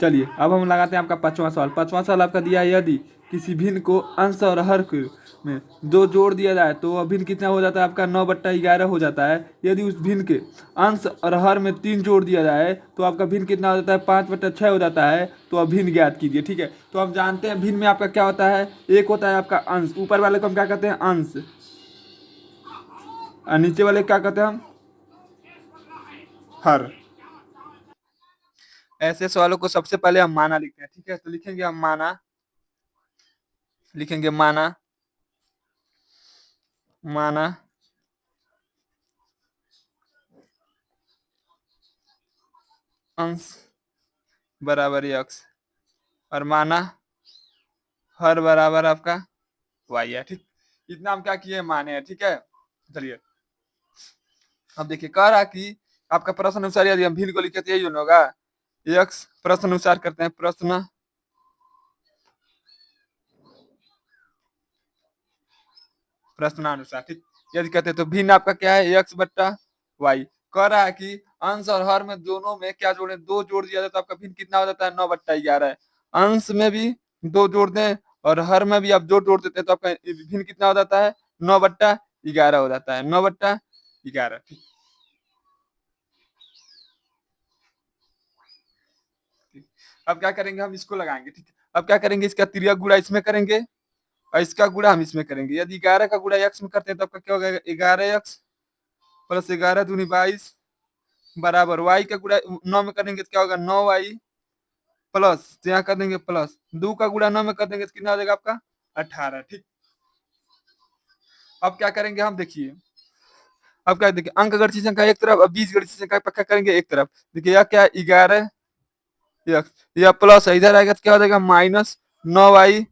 चलिए अब हम लगाते हैं आपका पांचवा सवाल। पांचवा सवाल आपका दिया है, यदि किसी भिन्न को अंश और हर में दो जोड़ दिया जाए तो वह भिन्न कितना हो जाता है आपका 9/11 हो जाता है। यदि उस भिन्न के अंश और हर में 3 जोड़ दिया जाए तो आपका भिन्न कितना हो जाता है 5/6 हो जाता है। तो अब भिन्न ज्ञात कीजिए। ठीक है, तो हम जानते हैं भिन्न में आपका क्या होता है, एक होता है आपका अंश, ऊपर वाले को हम क्या कहते हैं अंश, और नीचे वाले क्या कहते हैं हम हर। ऐसे सवालों को सबसे पहले हम माना लिखते हैं। ठीक है, तो लिखेंगे हम माना, लिखेंगे माना, माना अंश बराबर x और माना हर बराबर आपका y है। ठीक, इतना हम क्या किए माने हैं। ठीक है, चलिए अब देखिए कह रहा कि आपका प्रश्न अनुसार यदि हम भिन्न को लिखे तो यही होगा x, प्रश्न अनुसार करते हैं, प्रश्न प्रश्नानुसार। ठीक, यदि कहते हैं तो भिन्न आपका क्या है x/y। कह रहा है कि अंश और हर में दोनों में क्या जोड़े, दो जोड़ दिया जाए तो आपका भिन्न कितना हो जाता है 9/11। अंश में भी दो जोड़ दें और हर में भी आप दो जोड़ देते हैं तो आपका भिन्न कितना हो जाता है 9/11 हो जाता है, 9/11। ठीक, अब क्या करेंगे हम इसको लगाएंगे। ठीक है, अब क्या करेंगे इसका तिर्यक गुणा इसमें करेंगे और इसका गुणा हम इसमें करेंगे। यदि 11 का गुणा x में करते हैं तो आपका क्या होगा 11x प्लस 11 दूनी 22 बराबर y का गुणा 9 में करेंगे तो क्या होगा 9y प्लस, तो यहाँ कर देंगे प्लस 2 का गुणा 9 में कर देंगे तो कितना हो जाएगा आपका 18। ठीक, अब क्या करेंगे हम देखिए, अब क्या देखिए अंक गणितीय संख्या एक तरफ और बीज गणितीय संख्या पक्का करेंगे एक तरफ। देखिए यह क्या 11 x, यह प्लस है, इधर आएगा तो क्या हो जाएगा -9y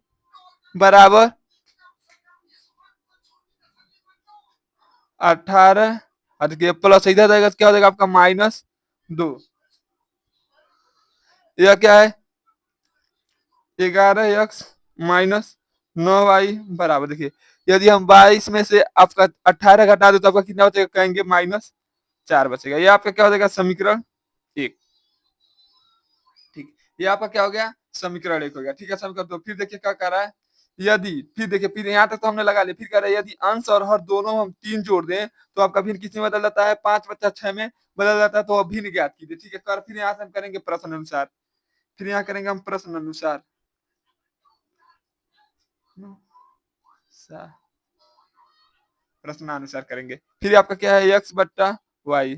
बराबर 18। और देखिए प्लस इधर जाएगा तो क्या हो जाएगा आपका -2। यह क्या है 11x माइनस 9y बराबर, देखिए यदि हम 22 में से आपका 18 घटा दो तो आपका कितना बचेगा, कहेंगे -4 बचेगा। ये आपका क्या हो जाएगा समीकरण 1। ठीक, ये आपका क्या हो गया समीकरण 1 हो गया। ठीक है, समीकरण 2 फिर देखिए क्या कर रहा है, यदि फिर देखिए फिर यहाँ तक तो हमने लगा लिया, फिर कह रहा है यदि अंश और हर दोनों हम 3 जोड़ दें तो आपका भिन्न किस में बदल जाता है 5/6 में बदल जाता है। तो भिन्न ज्ञात कीजिए। ठीक है, कर फिर यहाँ से हम करेंगे प्रश्न अनुसार, फिर यहाँ करेंगे हम प्रश्न अनुसार प्रश्नानुसार करेंगे। फिर आपका क्या है x/y।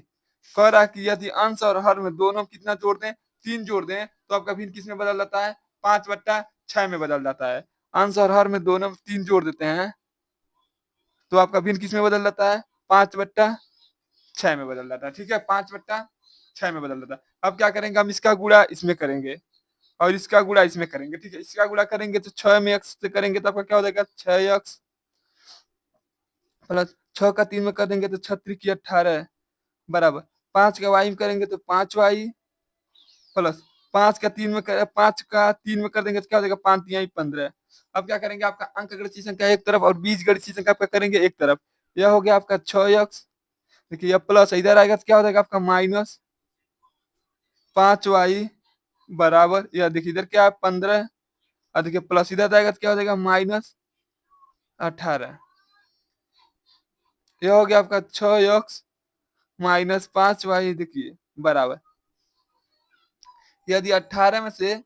कह रहा है कि यदि अंश और हर में दोनों कितना जोड़ दें 3 जोड़ दें तो आपका भिन्न किस में बदल जाता है 5/6 में बदल जाता है। अंश और हर में दोनों 3 जोड़ देते हैं तो आपका भिन्न किस में बदल जाता है 5/6 में बदल जाता है। ठीक है, 5/6 में बदल जाता है। अब क्या करेंगे हम इसका गुणा इसमें करेंगे और इसका गुणा इसमें करेंगे। ठीक है, इसका गुणा करेंगे तो 6 में x से करेंगे तो आपका क्या हो जाएगा 6x प्लस 6 का 3 में कर देंगे तो 6×3=18 बराबर 5 का y में करेंगे तो 5y प्लस 5 का 3 में कर देंगे तो क्या हो जाएगा 5×3=15। अब क्या करेंगे आपका अंक गणितीय संख्या एक तरफ और बीज गणितीय संख्या आपका करेंगे एक तरफ। यह हो गया आपका 6x, देखिए यह प्लस इधर आएगा तो क्या हो जाएगा आपका -5y बराबर, यह देखिए इधर क्या है 15 और देखिए प्लस इधर जाएगा तो क्या हो जाएगा -18। यह हो गया आपका 6x माइनस 5y देखिए बराबर, यदि 18 में से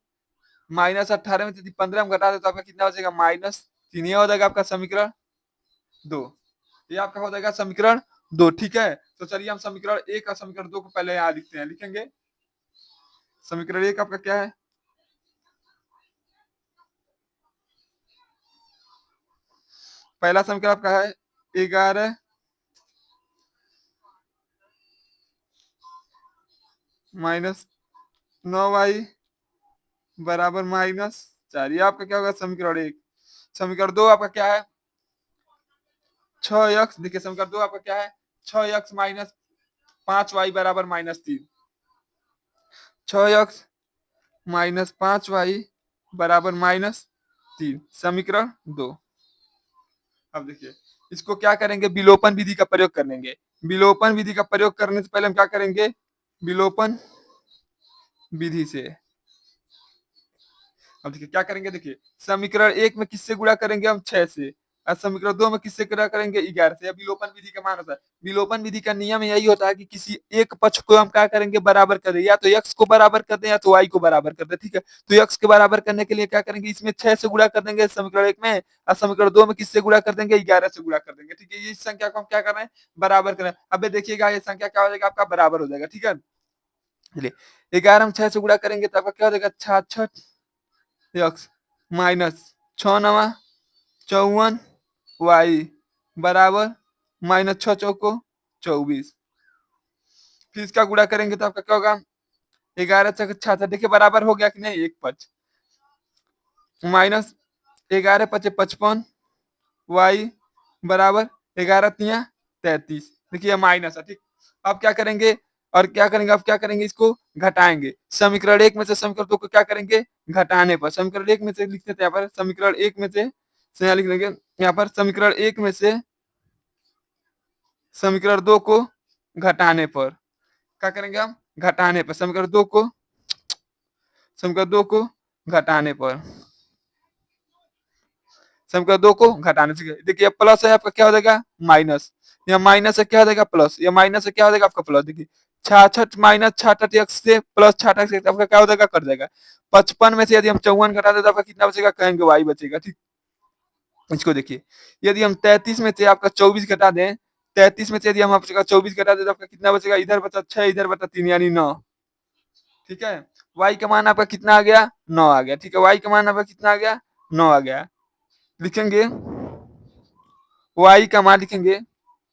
-18 में से यदि 15 में घटा दे तो आपका कितना बचेगा -3। हो जाएगा आपका समीकरण 2। ये आपका हो जाएगा समीकरण 2। ठीक है, तो चलिए हम समीकरण 1 और समीकरण 2 को पहले यहाँ लिखते हैं, लिखेंगे समीकरण 1 आपका क्या है, पहला समीकरण आपका है 11 माइनस 9y बराबर -4। ये आपका क्या होगा समीकरण 1। समीकरण 2 आपका क्या है 6x, देखिए समीकरण 2 आपका क्या है 6x माइनस 5y बराबर -3। 6x माइनस 5y बराबर -3, समीकरण 2। अब देखिए इसको क्या करेंगे विलोपन विधि का प्रयोग करेंगे। विलोपन विधि का प्रयोग करने से पहले हम क्या करेंगे विलोपन विधि से अब देखिए क्या करेंगे, देखिए समीकरण 1 में किससे गुणा करेंगे हम 6 से, और समीकरण 2 में किससे गुणा करेंगे 11 से। अब विलोपन विधि का मान होता है, विलोपन विधि का नियम यही होता है कि किसी एक पक्ष को हम क्या करेंगे, बराबर कर दें, या तो x को बराबर कर दें या तो y को बराबर कर दें, ठीक है। तो x के बराबर करने के लिए क्या करेंगे, इसमें 6 से गुणा कर देंगे समीकरण 1 में, और समीकरण 2 में किससे गुणा कर देंगे, 11 से गुणा कर देंगे, ठीक है। इस संख्या को हम क्या कर रहे हैं, बराबर कर रहे हैं। अब देखिएगा ये संख्या क्या हो जाएगा, आपका बराबर हो जाएगा, ठीक है। चलिए 11 हम 6 से गुणा करेंगे तो आपका क्या हो जाएगा, 66 एक्स माइनस 6 9 54 वाई बराबर माइनस 6 चौको 24। फिर इसका गुणा करेंगे तो आपका क्या होगा, 11 6 देखिए बराबर हो गया कि नहीं, एक पच माइनस 11 5 55 वाई बराबर 11 3 33। देखिए माइनस है, ठीक। अब क्या करेंगे, और क्या करेंगे, अब क्या करेंगे, इसको घटाएंगे। समीकरण 1 में से समीकरण 2 को क्या करेंगे, घटाने पर समीकरण 1 में से लिखते थे यहाँ पर, समीकरण 1 में से यहाँ लिख लेंगे, यहाँ पर समीकरण 1 में से समीकरण 2 को घटाने पर क्या करेंगे हम, घटाने पर समीकरण 2 को घटाने पर समीकरण 2 को घटाने से देखिए प्लस है आपका क्या हो जाएगा, माइनस, या माइनस से क्या हो जाएगा प्लस, या माइनस से क्या हो जाएगा आपका प्लस। देखिए 66 माइनस 66 एक्स से प्लस 66 एक्स आपका क्या हो जाएगा, कट जाएगा। 55 में से यदि हम 54 घटा दें तो आपका कितना बचेगा, कहेंगे वाई बचेगा, ठीक। इसको देखिए, यदि हम 33 में से आपका 24 घटा दें, 33 में से यदि हम आपका 24 घटा दें तो आपका कितना बचेगा, इधर बचा 6 इधर बचा 3 यानी 9, ठीक है। वाई का मान आपका कितना आ गया, 9 आ गया, ठीक है। वाई का मान आपका कितना आ गया, 9 आ गया। लिखेंगे वाई का मान, लिखेंगे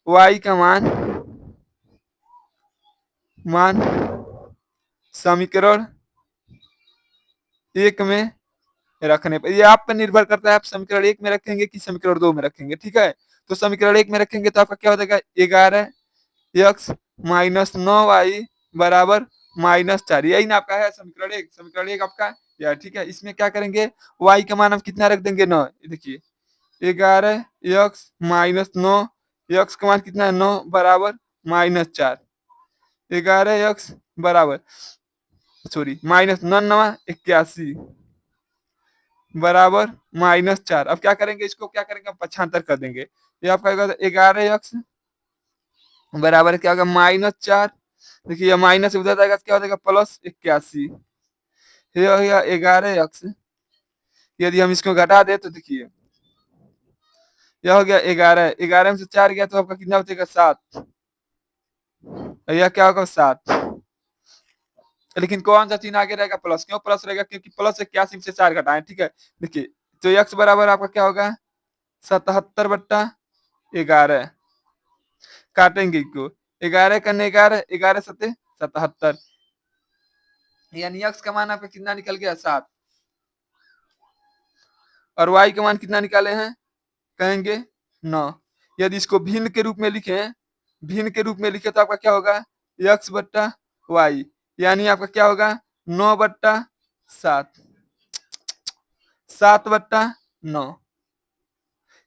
वाई का मान समीकरण 1 में रखने पर, ये आप पर निर्भर करता है, आप समीकरण 1 में रखेंगे कि समीकरण 2 में रखेंगे, ठीक है। तो समीकरण 1 में रखेंगे तो आपका क्या हो जाएगा, 11 एक्स माइनस 9 वाई बराबर -4। यही ना आपका है समीकरण 1, समीकरण 1 आपका या, ठीक है। इसमें क्या करेंगे, वाई का मान हम कितना रख देंगे, 9। देखिए 11 एक्स -9, एक्स का मान कितना है 9 बराबर -4। 11 एक्स बराबर सॉरी माइनस 9 9 81 बराबर -4। अब क्या करेंगे, इसको क्या करेंगे, हम पक्षांतर कर देंगे। ये आपका 11 एक्स बराबर क्या होगा, -4। देखिए माइनस उधर जाएगा तो क्या हो जाएगा, +81। ये हो गया 11 एक्स। यदि हम इसको घटा दे तो देखिए यह हो गया 11, 11 में से 4 गया तो आपका कितना बचेगा, 7। यह क्या होगा, 7। लेकिन कौन सा चिन्ह आगे रहेगा, प्लस। क्यों प्लस रहेगा, क्योंकि प्लस 81 में से 4 घटाएं, ठीक है। देखिए तो एक्स बराबर आपका क्या होगा, 77/11। काटेंगे इसको, 11 करने 11, 11 सत्ते 77, यानी एक्स का मान आपका कितना निकल गया, 7। और वाई का मान कितना निकाले हैं, कहेंगे 9। यदि इसको भिन्न के रूप में लिखें, भिन्न के रूप में लिखे तो आपका क्या होगा, x/y, यानी आपका क्या होगा, 9/7, 7/9।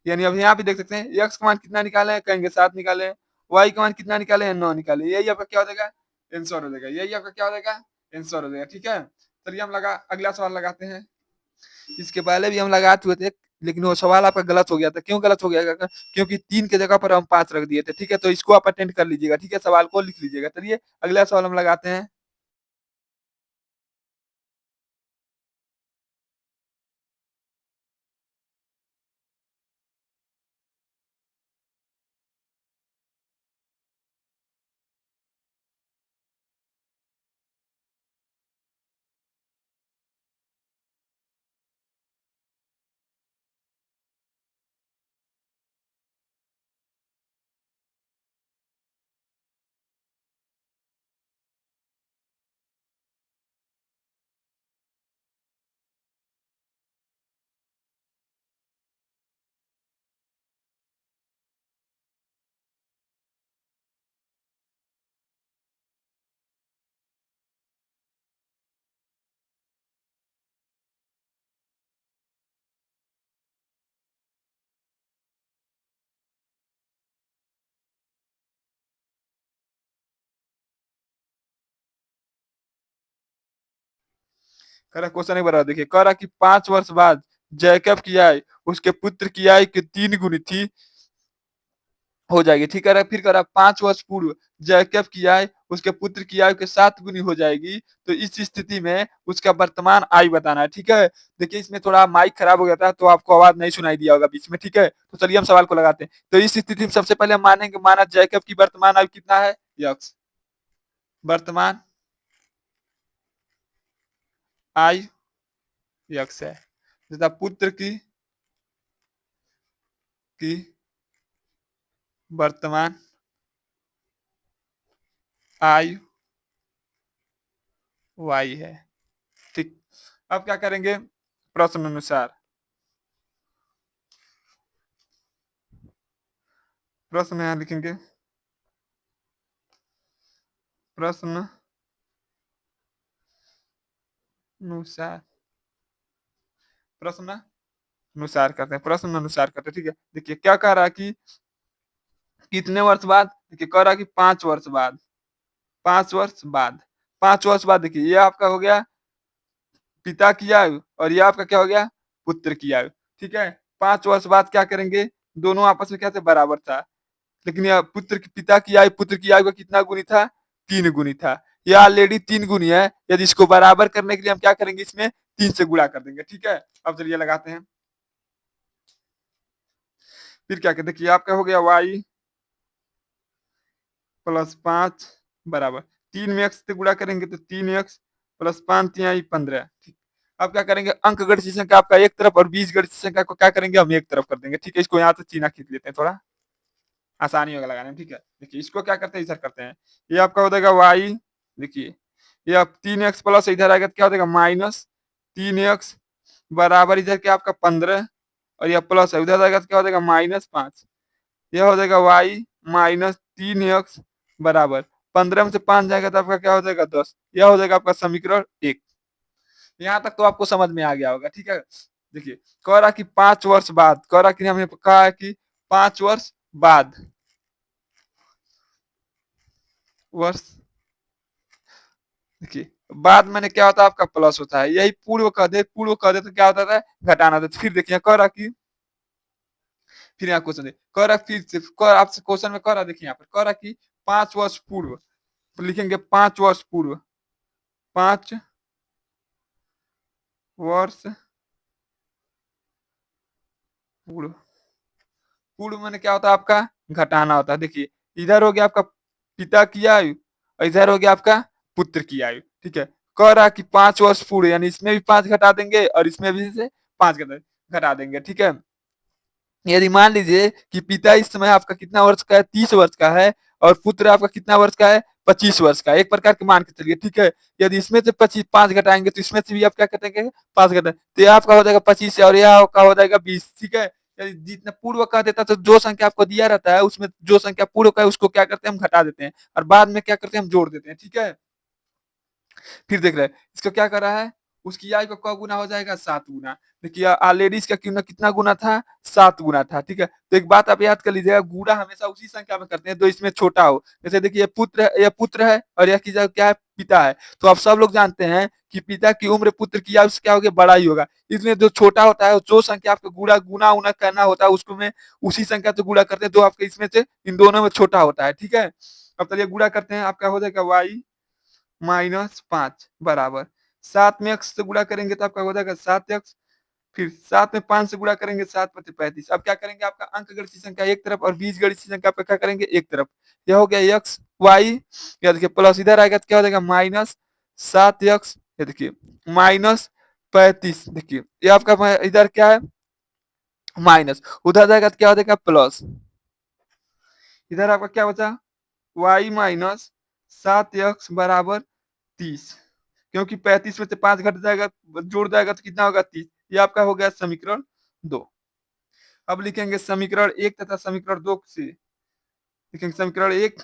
यानी अब यहाँ पे देख सकते हैं, एक्स का मान कितना निकाले हैं, कहेंगे 7 निकाले हैं, वाई का मान कितना निकाले हैं, 9 निकाले। यही आपका क्या हो जाएगा, आंसर हो जाएगा। यही आपका क्या हो जाएगा, आंसर हो जाएगा, ठीक है। चलिए हम अगला सवाल लगाते हैं। इसके पहले भी हम लगा चुके थे, लेकिन वो सवाल आपका गलत हो गया था। क्यों गलत हो गया, क्योंकि 3 के जगह पर हम 5 रख दिए थे, ठीक है। तो इसको आप अटेंड कर लीजिएगा, ठीक है, सवाल को लिख लीजिएगा। चलिए अगला सवाल हम लगाते हैं। कह रहा क्वेश्चन एक बार और देखिए, कह रहा कि 5 वर्ष बाद जैकब की आय उसके पुत्र की आय के 3 गुनी थी, हो जाएगी। ठीक है, फिर कह रहा 5 वर्ष पूर्व जैकब की आय उसके पुत्र की आय के 7 गुनी हो जाएगी, तो इस स्थिति में उसका वर्तमान आय बताना है। ठीक है, देखिए इसमें थोड़ा माइक खराब हो गया था तो आपको आवाज नहीं सुनाई दिया होगा बीच में। ठीक है, तो चलिए हम सवाल को लगाते हैं। तो इस स्थिति में सबसे पहले हम मानेंगे, माना जैकब की वर्तमान आयु कितना है, यक्स, वर्तमान आयु यक्स है, तथा पुत्र की वर्तमान आयु वाई है। ठीक, अब क्या करेंगे, प्रश्न अनुसार, प्रश्न यहाँ लिखेंगे, प्रश्न अनुसार, प्रश्न अनुसार करते हैं, प्रश्न अनुसार करते हैं। ठीक है, देखिए क्या कह रहा है कि कितने वर्ष बाद, देखिए कह रहा है कि 5 वर्ष बाद, 5 वर्ष बाद, 5 वर्ष बाद, देखिए ये आपका हो गया पिता की आयु और ये आपका क्या हो गया, पुत्र की आयु। ठीक है, 5 वर्ष बाद क्या करेंगे, दोनों आपस में क्या थे, बराबर था, लेकिन यह पुत्र की, पिता की आयु पुत्र की आयु का कितना गुनी था, 3 गुनी था। ये ऑलरेडी 3 गुनी है, यदि इसको बराबर करने के लिए हम क्या करेंगे, इसमें 3 से गुणा कर देंगे। ठीक है, अब चलिए लगाते हैं, फिर क्या कहते, देखिए आपका हो गया वाई प्लस 5 बराबर 3 में एक्स से गुणा करेंगे तो 3x प्लस 5 × 3 = 15। ठीक, अब क्या करेंगे, अंक गणित संख्या आपका एक तरफ और बीज गणित संख्या को क्या करेंगे, हम एक तरफ कर देंगे। ठीक है, इसको यहाँ से चीना खींच लेते हैं, थोड़ा आसानी होगा लगाने में। ठीक है, देखिए इसको क्या करते हैं, इधर करते हैं, ये आपका हो जाएगा वाई, देखिए ये आप 3x प्लस इधर आएगा तो क्या हो जाएगा, -3x बराबर इधर क्या आपका 15, और यह प्लस है उधर आएगा तो क्या हो जाएगा, -5। यह हो जाएगा y -3x बराबर 15 में से 5 जाएगा तो आपका क्या हो जाएगा, 10। यह हो जाएगा आपका समीकरण 1। यहाँ तक तो आपको समझ में आ गया होगा। ठीक है, देखिए कह रहा कि 5 वर्ष बाद, कह रहा कि हमें कहा है कि 5 वर्ष बाद, वर्ष, देखिए बाद मैंने क्या होता है, आपका प्लस होता है, यही पूर्व कह दे, पूर्व कह दे तो क्या होता था, घटाना था। फिर देखिए कह रहा कि, फिर यहाँ क्वेश्चन कह रहा, फिर से आपसे क्वेश्चन में कह रहा, देखिए यहाँ पर कह रहा कि 5 वर्ष पूर्व, तो लिखेंगे 5 वर्ष पूर्व, 5 वर्ष पूर्व, पूर्व मैंने क्या होता है, आपका घटाना होता है। देखिए इधर हो गया आपका पिता की आयु और इधर हो गया आपका पुत्र की आयु। ठीक है, कह रहा कि 5 वर्ष पूर्व, यानी इसमें भी 5 घटा देंगे और इसमें भी से 5 घटा देंगे। ठीक है, यदि मान लीजिए कि पिता इस समय आपका कितना वर्ष का है, 30 वर्ष का है, और पुत्र आपका कितना वर्ष का है, 25 वर्ष का, एक प्रकार के मान के चलिए। ठीक है, यदि इसमें से 5 घटाएंगे तो इसमें से भी आप क्या करेंगे, 5 घटाए, तो यह आपका हो जाएगा 25 और यह आपका हो जाएगा 20। ठीक है, यदि जितना पूर्व का देता तो जो संख्या आपको दिया रहता है उसमें जो संख्या पूर्व का है उसको क्या करते हैं, हम घटा देते हैं और बाद में क्या करते हैं, हम जोड़ देते हैं। ठीक है, फिर देख रहे हैं इसको क्या कर रहा है, उसकी आय का क गुना हो जाएगा, 7 गुना। देखिए ऑलरेडी इसका कितना कितना गुना था, 7 गुना था। ठीक है, तो एक बात आप याद कर लीजिएगा, गुणा हमेशा उसी संख्या में करते हैं जो इसमें छोटा हो। जैसे देखिए ये पुत्र है और यह क्या है, पिता है, तो आप सब लोग जानते हैं कि पिता की उम्र पुत्र की आयु से क्या होगा, बड़ा ही होगा। इसलिए जो छोटा होता है, जो संख्या आपको गुणा गुना उना करना होता है उसको में उसी संख्या से गुणा करते हैं जो आपके इसमें से इन दोनों में छोटा होता है। ठीक है, अब चलिए गुणा करते हैं, आपका हो जाएगा वाई -5 बराबर 7 में x से गुणा करेंगे तो आपका हो जाएगा 7x, फिर 7 में 5 से गुणा करेंगे 7×35। अब क्या करेंगे, आपका अंक गणित संख्या एक तरफ और बीज गणित संख्या आपका क्या करेंगे, एक तरफ। यह हो गया x y, या देखिए प्लस इधर आएगा तो क्या हो जाएगा, -7x, ये देखिए -35। देखिए ये आपका इधर क्या है, माइनस, उधर जाएगा तो क्या हो जाएगा, प्लस, इधर आपका क्या बचा, y -7x बराबर 30, क्योंकि 35 में से 5 घट जाएगा, जोड़ जाएगा तो कितना होगा, 30। ये आपका हो गया समीकरण 2। अब लिखेंगे समीकरण 1 तथा समीकरण 2 से, लिखेंगे समीकरण 1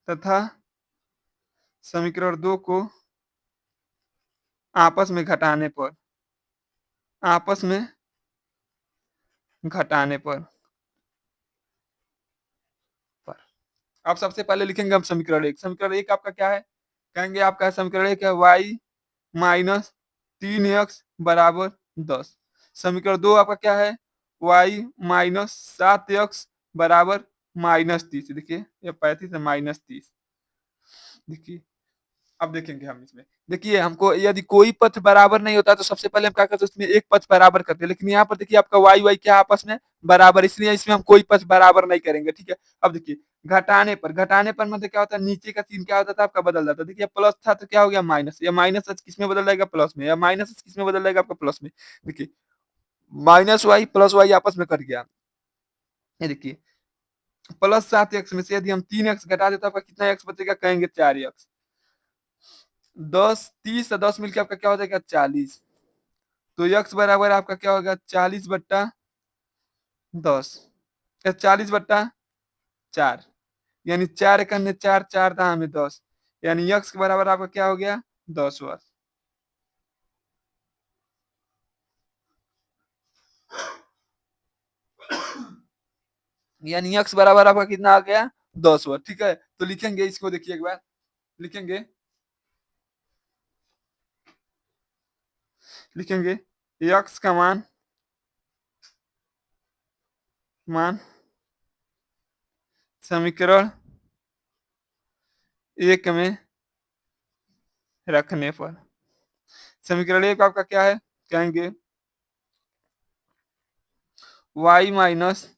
तथा समीकरण 2 को आपस में घटाने पर, आपस में घटाने पर अब सबसे पहले लिखेंगे हम समीकरण 1। समीकरण 1 आपका क्या है, कहेंगे आपका समीकरण एक है y माइनस 3x बराबर 10। समीकरण 2 आपका क्या है, y माइनस 7x बराबर -30। देखिए ये 35 है -30। देखिए अब देखेंगे हम इसमें, देखिए हमको यदि कोई पथ बराबर नहीं होता तो सबसे पहले हम क्या करते हैं, उसमें एक पथ बराबर करते हैं, लेकिन यहाँ पर देखिए आपका वाई वाई क्या आपस में बराबर, इसलिए इसमें हम कोई पथ बराबर नहीं करेंगे। ठीक है, अब देखिए घटाने पर मतलब क्या होता है, नीचे का चिन्ह क्या होता था आपका बदल जाता है। देखिए प्लस था तो क्या हो गया माइनस, या माइनस किस में बदल जाएगा प्लस में, या माइनस किस में बदल जाएगा आपका प्लस में। देखिए माइनस वाई प्लस वाई आपस में कट गया। ये देखिए +7x में से यदि हम 3x घटा देते तो आपका कितना x बचेगा, कहेंगे 4x। 30 और 10 मिलकर आपका क्या हो जाएगा 40। तो x बराबर आपका क्या होगा 40/10 या 40/4, यानी 4×4 4 था हमें 10, यानी x के बराबर आपका क्या हो गया 10 वर्ष। यानी x बराबर आपका कितना आ गया 10 वर्ष। ठीक है, तो लिखेंगे इसको, देखिए एक बार लिखेंगे, लिखेंगे x का मान समीकरण एक में रखने पर, समीकरण एक आपका क्या है, कहेंगे y माइनस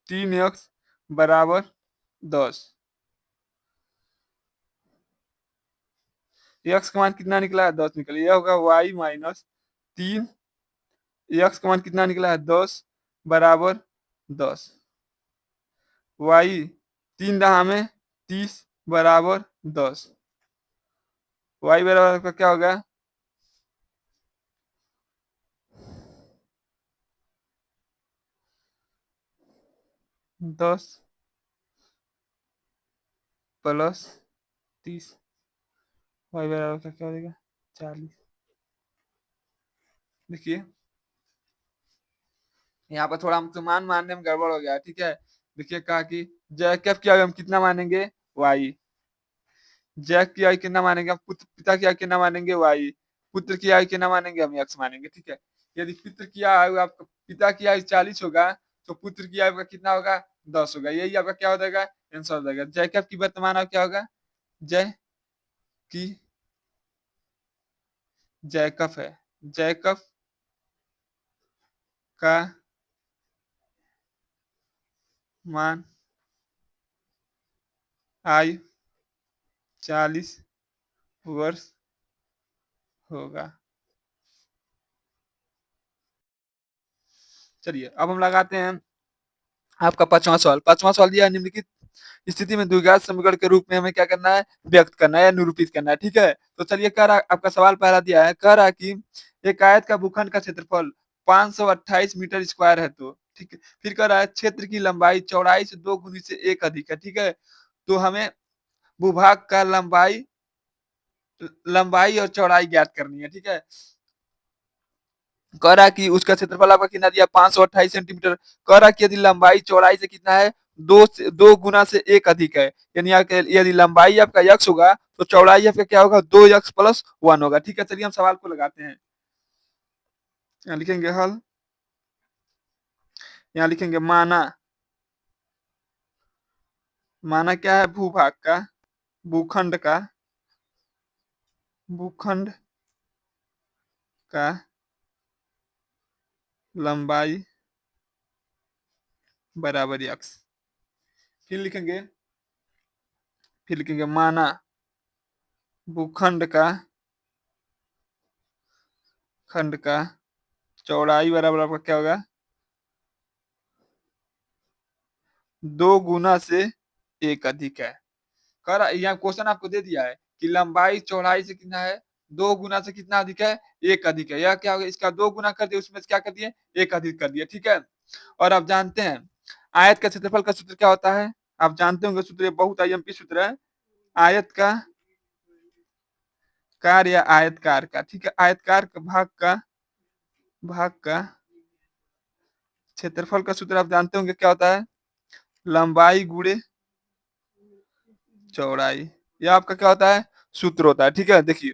3x बराबर 10। एक्स का मान कितना निकला है 10 निकला, यह होगा y माइनस 3, एक्स का मान कितना निकला है 10 बराबर 10। y 3 में 30 बराबर 10। y बराबर आपका क्या होगा 10 प्लस 30, y बराबर आपका क्या हो जाएगा 40। देखिए यहाँ पर थोड़ा हमको मान मानने में गड़बड़ हो गया। ठीक है, देखिए कहा कि जैकब की आयु हम कितना मानेंगे y, जैक की आयु कितना मानेंगे हम, पुत्र पिता की आयु कितना मानेंगे y, पुत्र की आयु कितना मानेंगे हम x मानेंगे। ठीक है, यदि पिता की आयु आपका पिता की आयु 40 होगा तो पुत्र की आयु का कितना होगा 10 होगा, यही आपका क्या हो जाएगा आंसर हो जाएगा। जैकब की वर्तमान आयु क्या होगा, जय की जैकब है, जैकब का मान आयु 40 वर्ष होगा। चलिए अब हम लगाते हैं आपका 5वां सवाल। 5वां सवाल दिया है, निम्नलिखित स्थिति में द्विघात समीकरण के रूप में हमें क्या करना है, व्यक्त करना है या निरूपित करना है। ठीक है, तो चलिए कह रहा आपका सवाल पहला दिया है, कह रहा कि एक आयत का भूखंड का क्षेत्रफल 528 मीटर स्क्वायर है। तो ठीक है, फिर कह रहा है क्षेत्र की लंबाई चौड़ाई से 2 गुनी से 1 अधिक है। ठीक है, तो हमें भूभाग का लंबाई लंबाई और चौड़ाई ज्ञात करनी है। ठीक है, कह रहा कि उसका क्षेत्रफल आपका कितना दिया 528 सेंटीमीटर, कह रहा कि यदि लंबाई चौड़ाई से कितना है 2 गुना से 1 अधिक है, यानी यदि लंबाई आपका x होगा तो चौड़ाई आपका क्या होगा 2x+1 होगा। ठीक है, चलिए हम सवाल को लगाते हैं, यहाँ लिखेंगे हल, यहाँ लिखेंगे माना, माना क्या है भूभाग का, भूखंड का, भूखंड का लंबाई बराबर x। फिर लिखेंगे, फिर लिखेंगे माना भूखंड का, खंड का चौड़ाई बराबर आपका क्या होगा 2 गुना से 1 अधिक है। कर यहाँ क्वेश्चन आपको दे दिया है कि लंबाई चौड़ाई से कितना है 2 गुना से कितना अधिक है 1 अधिक है, यह क्या होगा इसका 2 गुना कर दिया, उसमें से क्या कर दिए 1 अधिक कर दिया। ठीक है, और आप जानते हैं आयत का क्षेत्रफल का सूत्र क्या होता है, आप जानते होंगे सूत्र, बहुत आईएमपी सूत्र है, आयत का कार या आयतकार का। ठीक है, आयतकार का भाग का क्षेत्रफल का सूत्र आप जानते होंगे क्या होता है, लंबाई गुणे चौड़ाई। यह आपका क्या होता है सूत्र होता है, ठीक है? देखिए,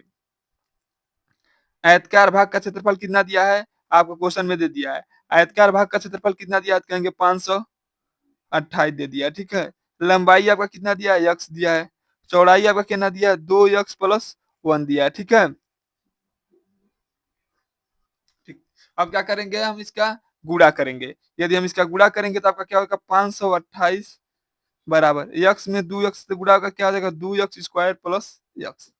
आयताकार भाग का क्षेत्रफल कितना दिया है? आपको क्वेश्चन में दे दिया है। आयताकार भाग का क्षेत्रफल कितना दिया है? तो कहेंगे 528 दे दिया है, ठीक है? लंबाई आपका कितना दिया है? x दिया है। चौड़ाई आपका कितना दिया है? 2x प्लस 1 दिया है, ठीक है? ठीक। अब क्या करेंगे? हम इसका गुणा करेंगे। यदि हम इसका गुणा करेंगे तो आपका क्या होगा? 528 बराबर x में 2x से गुणा होगा, क्या हो जाएगा? 2x square plus x।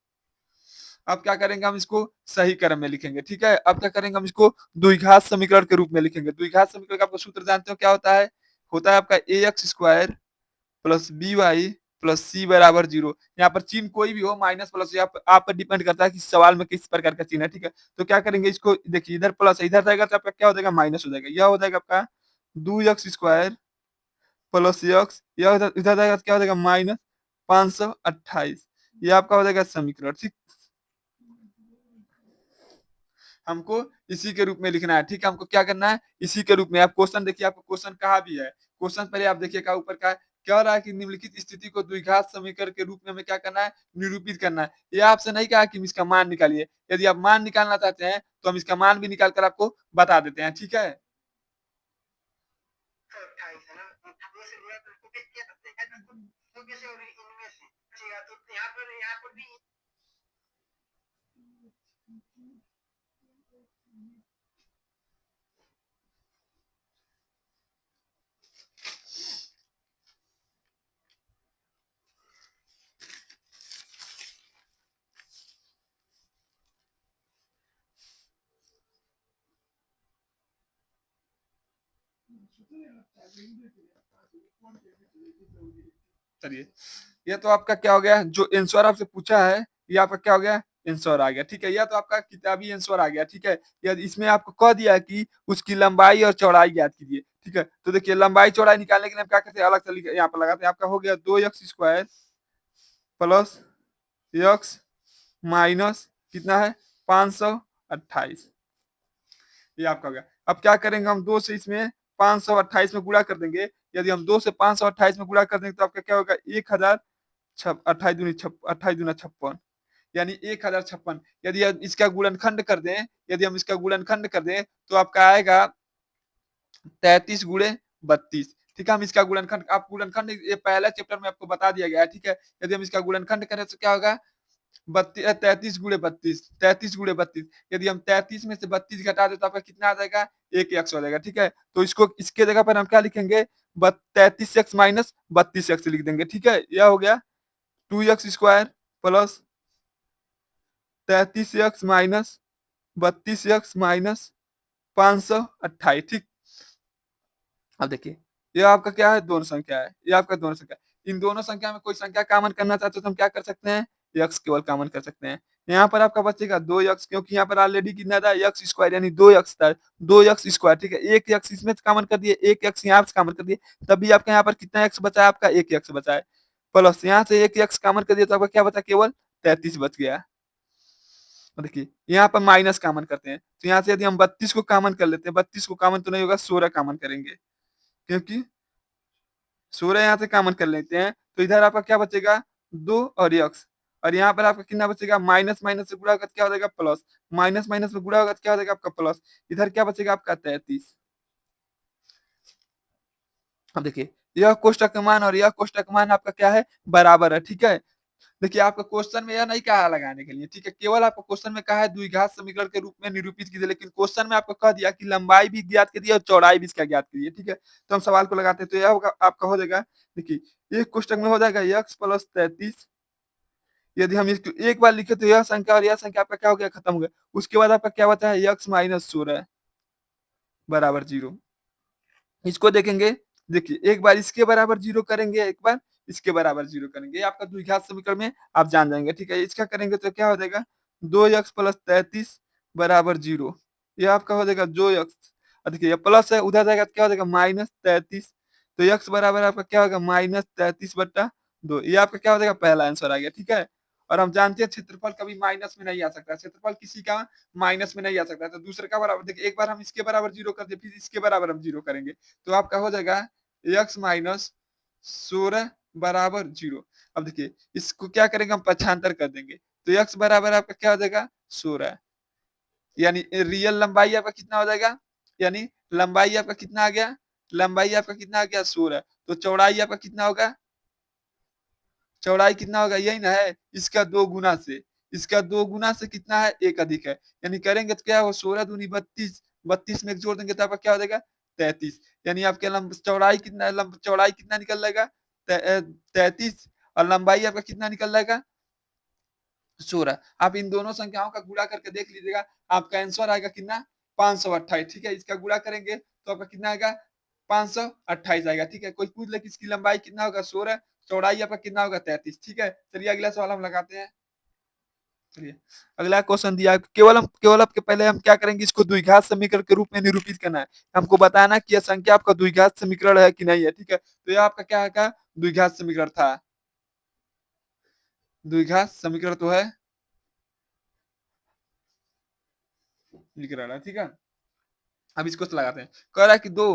अब क्या करेंगे? हम इसको सही क्रम में लिखेंगे, ठीक है? अब क्या करेंगे? हम इसको द्विघात समीकरण के रूप में लिखेंगे। द्विघात समीकरण का आपको सूत्र जानते हो क्या होता है? होता है आपका ax square plus B Y plus C बराबर 0। यहाँ पर चिन्ह कोई भी हो, माइनस प्लस, आप पर डिपेंड करता है कि सवाल में किस प्रकार का चिन्ह है, ठीक है? तो क्या करेंगे? इसको देखिए, इधर प्लस है, इधर जाएगा तो आपका क्या हो जाएगा? माइनस हो जाएगा। यह हो जाएगा आपका 2x स्क्वायर प्लस x, यह इधर इधर जाएगा तो क्या हो जाएगा? माइनस 528। ये आपका हो जाएगा समीकरण, ठीक? हमको इसी के रूप में लिखना है, ठीक है? हमको क्या करना है? इसी के रूप में। आप क्वेश्चन देखिए, आपको क्वेश्चन कहा भी है। क्वेश्चन पहले आप देखिएगा ऊपर का है, कह रहा है कि निम्नलिखित स्थिति को द्विघात समीकरण के रूप में हमें क्या करना है? निरूपित करना है। ये आपसे नहीं कहा कि इसका मान निकालिए। यदि आप मान निकालना चाहते हैं तो हम इसका मान भी निकाल कर आपको बता देते हैं, ठीक है? चलिए, ये तो आपका क्या हो गया? जो आंसर आपसे पूछा है, ये आपका क्या हो गया? आंसर आ गया, ठीक है? यह तो आपका किताबी आंसर आ गया, ठीक है? यदि इसमें आपको कह दिया कि उसकी लंबाई और चौड़ाई ज्ञात कीजिए, ठीक है? तो देखिए, लंबाई चौड़ाई निकालने के लिए हम क्या करते हैं? अलग से यहाँ पर लगाते हैं। आपका हो गया 2x square plus x minus कितना है? 528। ये आपका हो गया। अब क्या करेंगे? हम 2 से इसमें 528 में गुणा कर देंगे। यदि हम 2 से 528 में गुणा कर देंगे तो आपका क्या होगा? 1000 28 दूना 56, यानी 1056। यदि हम इसका गुणनखंड कर दें, यदि हम इसका गुणनखंड कर दें तो आपका आएगा 33 गुणे 32, ठीक है? हम इसका गुणनखंड, आप गुणनखंड ये पहला चैप्टर में आपको बता दिया गया है, ठीक है? यदि हम इसका गुणनखंड करें तो क्या होगा? 33 गुणे 32, 33 गुणे 32। यदि हम 33 में से 32 घटा दे तो आपका कितना आ जाएगा? एक एक्स हो जाएगा, ठीक है? तो इसको इसके जगह पर हम क्या लिखेंगे? 33x माइनस 32x लिख देंगे, ठीक है? यह हो गया 2x square plus 33x minus 32x minus 528, ठीक? अब देखिए, ये आपका क्या है? दोनों संख्या है। ये आपका दोनों संख्या। इन दोनों संख्या में कोई संख्या कॉमन करना चाहते हो तो हम क्या कर सकते हैं? x केवल कॉमन कर सकते हैं। यहाँ पर आपका बचेगा 2x, क्योंकि यहाँ पर ऑलरेडी कितना था? x स्क्वायर, यानी 2x था। 2x स्क्वायर, ठीक है? एक x इसमें से कॉमन कर दिए, एक x यहाँ से कॉमन कर दिए, तभी आपका यहाँ पर कितना x बचा है? आपका एक x बचा है। प्लस यहाँ से एक x कॉमन कर दिया तो आपका क्या बचा? केवल 33 बच गया। और देखिए, यहाँ पर माइनस कॉमन करते हैं तो यहाँ से यदि हम 32 को कॉमन कर लेते हैं, 32 को कॉमन तो नहीं होगा, 16 कॉमन करेंगे, क्योंकि 16 यहाँ से कॉमन कर लेते हैं तो इधर आपका क्या बचेगा? 2 और x, और यहाँ पर आपका कितना बचेगा? माइनस माइनस से गुणा होगा तो क्या हो जाएगा? प्लस। माइनस माइनस में गुणा होगा तो क्या हो जाएगा? आपका प्लस। इधर क्या बचेगा? आपका 33। अब देखिए, यह कोष्टक मान और यह कोष्टक मान आपका क्या है? बराबर है, ठीक है? देखिए, आपका क्वेश्चन में यह नहीं कहा लगाने के लिए, ठीक है? केवल आपको क्वेश्चन में कहा है द्विघात समीकरण के रूप में निरूपित कीजिए, लेकिन क्वेश्चन में आपको कह दिया कि लंबाई भी ज्ञात कीजिए और चौड़ाई भी इसका ज्ञात कीजिए, ठीक है? तो हम सवाल को लगाते हैं तो यह होगा, आपका हो जाएगा, देखिए, एक कोष्टक में हो जाएगा x प्लस 33। यदि हम इसको एक बार लिखे तो यह संख्या और यह संख्या आपका क्या हो गया? खत्म हो गया। उसके बाद आपका क्या बचा है? x माइनस 16 बराबर 0। इसको देखेंगे, देखिए, एक बार इसके बराबर 0 करेंगे, एक बार इसके बराबर 0 करेंगे, ये आपका द्विघात समीकरण में आप जान जाएंगे, ठीक है? इसका करेंगे तो क्या हो जाएगा? 2x प्लस 33 बराबर 0। ये आपका हो जाएगा 2x, और देखिए ये प्लस है, उधर जाएगा तो क्या हो जाएगा? माइनस 33। तो x बराबर आपका क्या होगा? माइनस 33/2। ये आपका क्या हो जाएगा? पहला आंसर आ गया, ठीक है? और हम जानते हैं क्षेत्रफल कभी माइनस में नहीं आ सकता, क्षेत्रफल किसी का माइनस में नहीं आ सकता। तो दूसरे का बराबर, देखिए, एक बार हम इसके बराबर 0 कर दिए, फिर इसके बराबर हम 0 करेंगे तो आपका हो जाएगा x माइनस 16 बराबर 0। अब देखिए, इसको क्या करेंगे? हम पक्षांतर कर देंगे। तो x बराबर आपका क्या हो जाएगा 16, यानी रियल लंबाई आपका कितना हो जाएगा, यानी लंबाई आपका कितना आ गया, लंबाई आपका कितना आ गया 16, तो चौड़ाई आपका कितना होगा, चौड़ाई कितना होगा यही ना है, इसका 2 गुना से, इसका 2 गुना से कितना है एक अधिक है, यानी करेंगे तो क्या होगा 16 दूनी 32, 32 में एक जोड़ देंगे तो आपका क्या हो जाएगा 33, यानी आपके लंब चौड़ाई कितना, चौड़ाई कितना निकल जाएगा 33, और लंबाई आपका कितना निकल जाएगा 16। आप इन दोनों संख्याओं का गुणा करके देख लीजिएगा, आपका आंसर आएगा कितना 528, ठीक है, इसका गुणा करेंगे तो आपका कितना आएगा 528 आएगा, ठीक है। कोई पूछ ले कि इसकी लंबाई कितना होगा 16, चौड़ाई आपका कितना होगा 33, ठीक है। चलिए अगला सवाल हम लगाते हैं। चलिए अगला क्वेश्चन दिया है, केवल आपके पहले हम क्या करेंगे, इसको द्विघात समीकरण के रूप में निरूपित करना है, हमको बताना कि यह संख्या आपका द्विघात समीकरण है कि नहीं है, ठीक है। तो यह आपका क्या है, द्विघात समीकरण था, द्विघात समीकरण तो है, लिख रहा है, ठीक है। अब इसको लगाते हैं, कह रहा है कि दो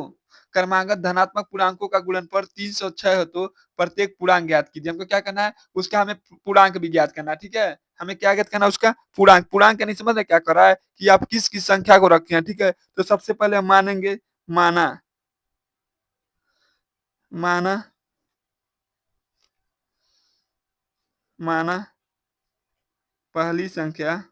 क्रमागत धनात्मक पूर्णांकों का गुणनफल 306 है, तो प्रत्येक पूर्णांक ज्ञात कीजिए। हमको क्या करना है, उसका हमें पूर्णांक भी ज्ञात करना है, ठीक है। हमें क्या ज्ञात करना है, उसका पूर्णांक, पूर्णांक का नहीं समझ में क्या कर रहा है कि आप किस किस संख्या को रखे हैं, ठीक है। तो सबसे पहले हम मानेंगे, माना, माना, माना पहली संख्या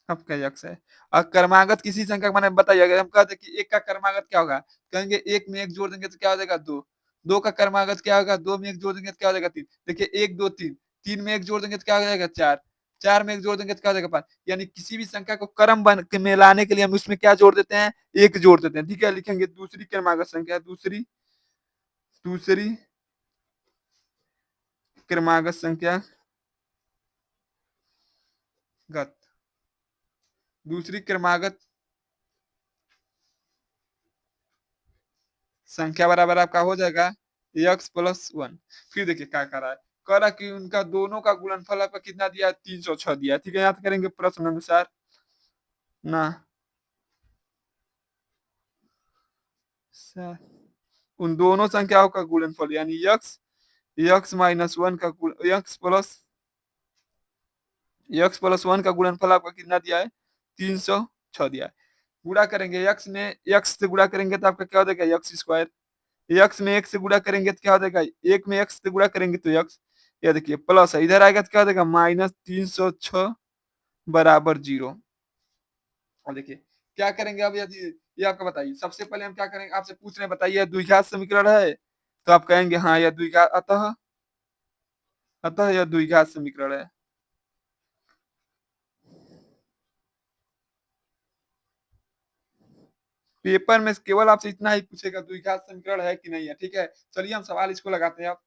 आपका यक्स है, और क्रमागत किसी संख्या का, मैंने बताइए, अगर हम कहते कि एक का क्रमागत क्या होगा, कहेंगे एक में एक जोड़ देंगे तो क्या हो जाएगा 2, दो का क्रमागत क्या होगा, दो में एक जोड़ देंगे तो क्या हो जाएगा 3, देखिए 1 2 3, 3 में एक जोड़ देंगे तो क्या हो जाएगा 4, 4 में एक जोड़ देंगे तो क्या हो जाएगा 5, यानी किसी भी संख्या को क्रम बन के में लाने के लिए हम उसमें क्या जोड़ देते हैं, एक जोड़ देते हैं, ठीक है। लिखेंगे दूसरी क्रमागत संख्या, दूसरी, दूसरी क्रमागत संख्या गत, दूसरी क्रमागत संख्या बराबर आपका हो जाएगा x+1। फिर देखिए क्या कर रहा है, कह रहा कि उनका दोनों का गुणनफल आपका कितना दिया है 306 दिया है, ठीक है। याद करेंगे प्रश्न अनुसार ना, उन दोनों संख्याओं का गुणनफल यानी x-1 का x+1 का गुणनफल आपका कितना दिया है 306 दिया है। गुणा करेंगे x में, x से गुणा करेंगे तो आपका क्या हो जाएगा x², एक्स में एक से गुणा करेंगे तो क्या हो जाएगा, एक में एक्स से गुणा करेंगे तो एक्स, ये देखिए प्लस है, इधर आएगा तो क्या हो जाएगा -306 बराबर 0। और देखिए क्या करेंगे अब, यदि ये आपका बताइए, सबसे पहले हम क्या करेंगे, आपसे पूछ रहे हैं बताइए द्विघात समीकरण है, तो आप कहेंगे हाँ यह द्विघात, अतः, अतः यह द्विघात समीकरण है। पेपर में केवल आपसे इतना ही पूछेगा द्विघात समीकरण है कि नहीं है, ठीक है। चलिए हम सवाल इसको लगाते हैं। आप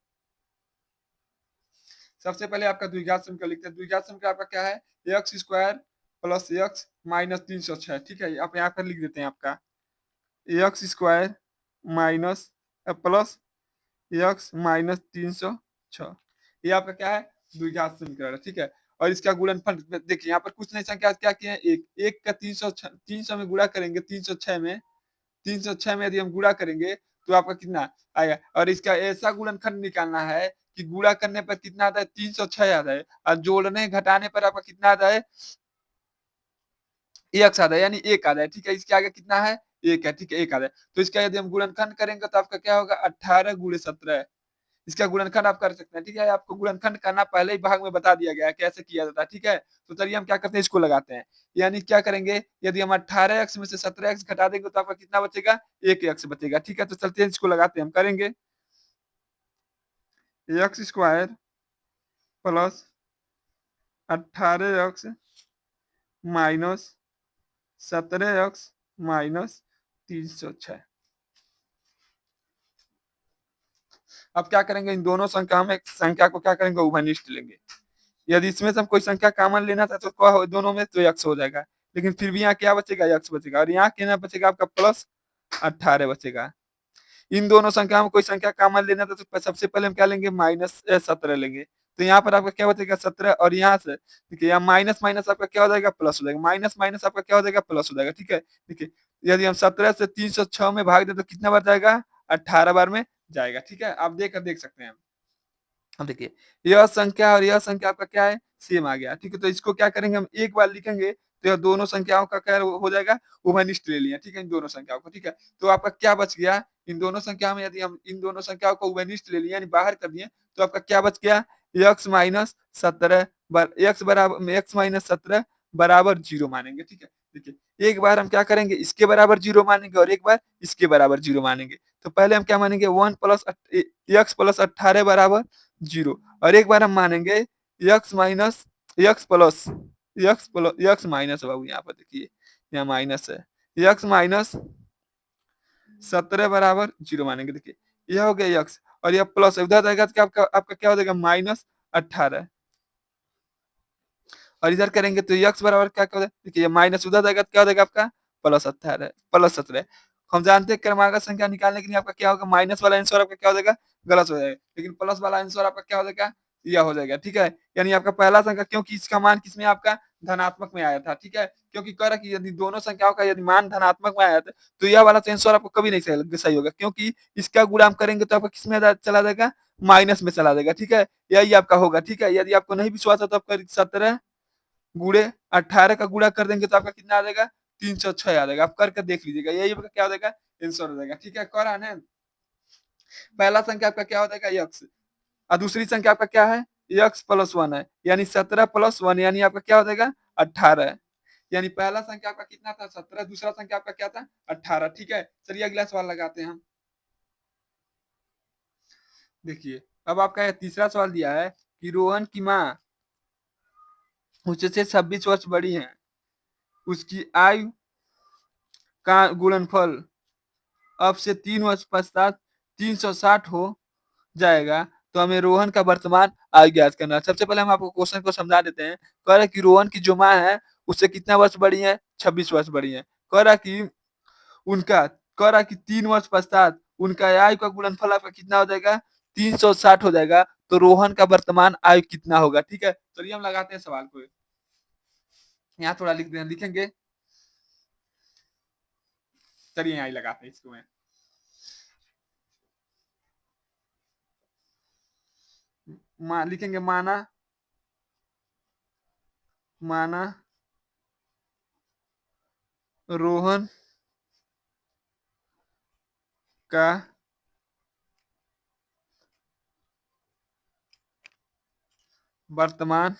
सबसे पहले आपका द्विघात समीकरण लिखते हैं, द्विघात समीकरण आपका क्या है, x² प्लस x -306, ठीक है। आप यहाँ पर लिख देते हैं आपका x² माइनस प्लस x -306, ये आपका क्या है द्विघात समीकरण है, ठीक है। और इसका गुणनफल देखिए, यहाँ पर कुछ नहीं, संख्या क्या किए हैं, एक, एक का 300 में गुणा करेंगे, 306 में, 306 में यदि हम गुणा करेंगे तो आपका कितना आएगा, और इसका ऐसा गुणनखंड निकालना है कि गुणा करने पर कितना आता है 306 आता है, और जोड़ने घटाने पर आपका कितना आता है एक आता है, यानी एक आता है, ठीक है। इसके आगे कितना है एक है, ठीक है, एक आता है। तो इसका यदि हम गुणनखंड करेंगे तो आपका क्या होगा 18 × 17, इसका गुणनखंड आप कर सकते हैं, ठीक है। आपको गुणनखंड करना पहले ही भाग में बता दिया गया है कैसे किया जाता है, ठीक है। तो चलिए हम क्या करते हैं, इसको लगाते हैं, यानी क्या करेंगे, यदि हम 18x में से 17x घटा देंगे तो आपका कितना बचेगा, एक x बचेगा, ठीक है। तो चलते हैं इसको लगाते हैं, हम करेंगे x² plus 18x minus 17x minus 306। अब क्या करेंगे, इन दोनों संख्या में संख्या को क्या करेंगे उभयनिष्ठ लेंगे, यदि इसमें से हम कोई संख्या कॉमन लेना था तो क्या हो, दोनों में तो x हो जाएगा, लेकिन फिर भी यहाँ क्या बचेगा x बचेगा, और यहाँ क्या बचेगा आपका +18 बचेगा। इन दोनों संख्या में कोई संख्या कॉमन लेना था तो सबसे पहले हम क्या लेंगे -17 लेंगे, तो यहाँ पर आपका क्या बचेगा 17, और यहाँ से देखिए यहाँ माइनस माइनस आपका क्या हो जाएगा प्लस हो जाएगा, माइनस माइनस आपका क्या हो जाएगा प्लस हो जाएगा, ठीक है। देखिए यदि हम 17 से 306 में भाग दे तो कितना बार जाएगा 18 बार में जाएगा। ठीक है, आप देख सकते हैं। अब देखिए, यह संख्या और यह संख्या आपका क्या है, सेम आ गया। ठीक है, तो इसको क्या करेंगे, हम एक बार लिखेंगे तो यह दोनों संख्याओं का क्या हो जाएगा, उभयनिष्ठ ले लिया। ठीक है, इन दोनों संख्याओं को। ठीक है, तो आपका क्या बच गया, इन दोनों संख्याओं में यदि हम इन दोनों संख्याओं को उभयनिष्ठ ले लिए यानी बाहर कर दिए, तो आपका क्या बच गया, एक्स माइनस 17 एक्स बराबर एक्स माइनस 17 बराबर 0 मानेंगे। ठीक है, देखिए एक बार हम क्या करेंगे, इसके बराबर 0 मानेंगे और एक बार इसके बराबर 0 मानेंगे। तो पहले हम क्या मानेंगे, 1 प्लस एक्स प्लस 18 बराबर 0, और एक बार हम मानेंगे X minus X plus X minus, बाबू यहाँ पर देखिए, यहाँ माइनस है, एक्स माइनस 17 बराबर 0 मानेंगे। देखिए यह हो गया एक्स, और यह प्लस उधर जाएगा तो आपका आपका क्या हो जाएगा, माइनस 18, और इधर करेंगे तो एक्स बराबर क्या क्या हो जाएगा, देखिए माइनस उधर जाएगा तो क्या हो जाएगा आपका, प्लस 17। हम जानते हैं क्रमागत संख्या निकालने के लिए आपका क्या होगा, माइनस वाला आंसर आपका क्या हो जाएगा, गलत हो जाएगा, लेकिन प्लस वाला आंसर आपका क्या हो जाएगा, यह हो जाएगा। ठीक है, यानी आपका पहला संख्या, क्योंकि इसका मान किसमें आपका धनात्मक में आया था। ठीक है, क्योंकि कह रहा कि यदि दोनों संख्याओं का यदि मान धनात्मक में आया था तो यह वाला आंसर आपको कभी नहीं सही होगा, क्योंकि इसका गुणा हम करेंगे तो आपका किसमें चला जाएगा, माइनस में चला जाएगा। ठीक है, यही आपका होगा। ठीक है, यदि आपको नहीं विश्वास है तो आपका 17 गुड़े 18 का गुणा कर देंगे तो आपका कितना आ जाएगा, 306 आ जाएगा। आप करके देख लीजिएगा, यही आपका क्या हो जाएगा, आंसर हो जाएगा। ठीक है, कौन है, पहला संख्या आपका क्या हो जाएगा, यक्स, और दूसरी संख्या आपका क्या है, यक्स प्लस 1 है, यानी 17 प्लस 1 यानी आपका क्या हो जाएगा, 18। यानी पहला संख्या आपका कितना था, 17, दूसरा संख्या आपका क्या था, 18। ठीक है, चलिए अगला सवाल लगाते हैं हम। देखिए अब आपका तीसरा सवाल दिया है कि रोहन की माँ उससे 26 वर्ष बड़ी है, उसकी आयु का गुणनफल अब से 3 वर्ष पश्चात 360 हो जाएगा, तो हमें रोहन का वर्तमान आयु ज्ञात करना है। सबसे पहले हम आपको क्वेश्चन को समझा देते हैं। कह रहा कि रोहन की जो माँ है उससे कितना वर्ष बड़ी है, 26 वर्ष बड़ी है। कह रहा कि उनका कह रहा कि 3 वर्ष पश्चात उनका आयु का गुणनफल आपका कितना हो जाएगा, 360 हो जाएगा, तो रोहन का वर्तमान आयु कितना होगा। ठीक है, चलिए हम लगाते हैं सवाल को, यहाँ थोड़ा लिखेंगे, चलिए यहाँ लगाते हैं इसको मैं। लिखेंगे माना माना रोहन का वर्तमान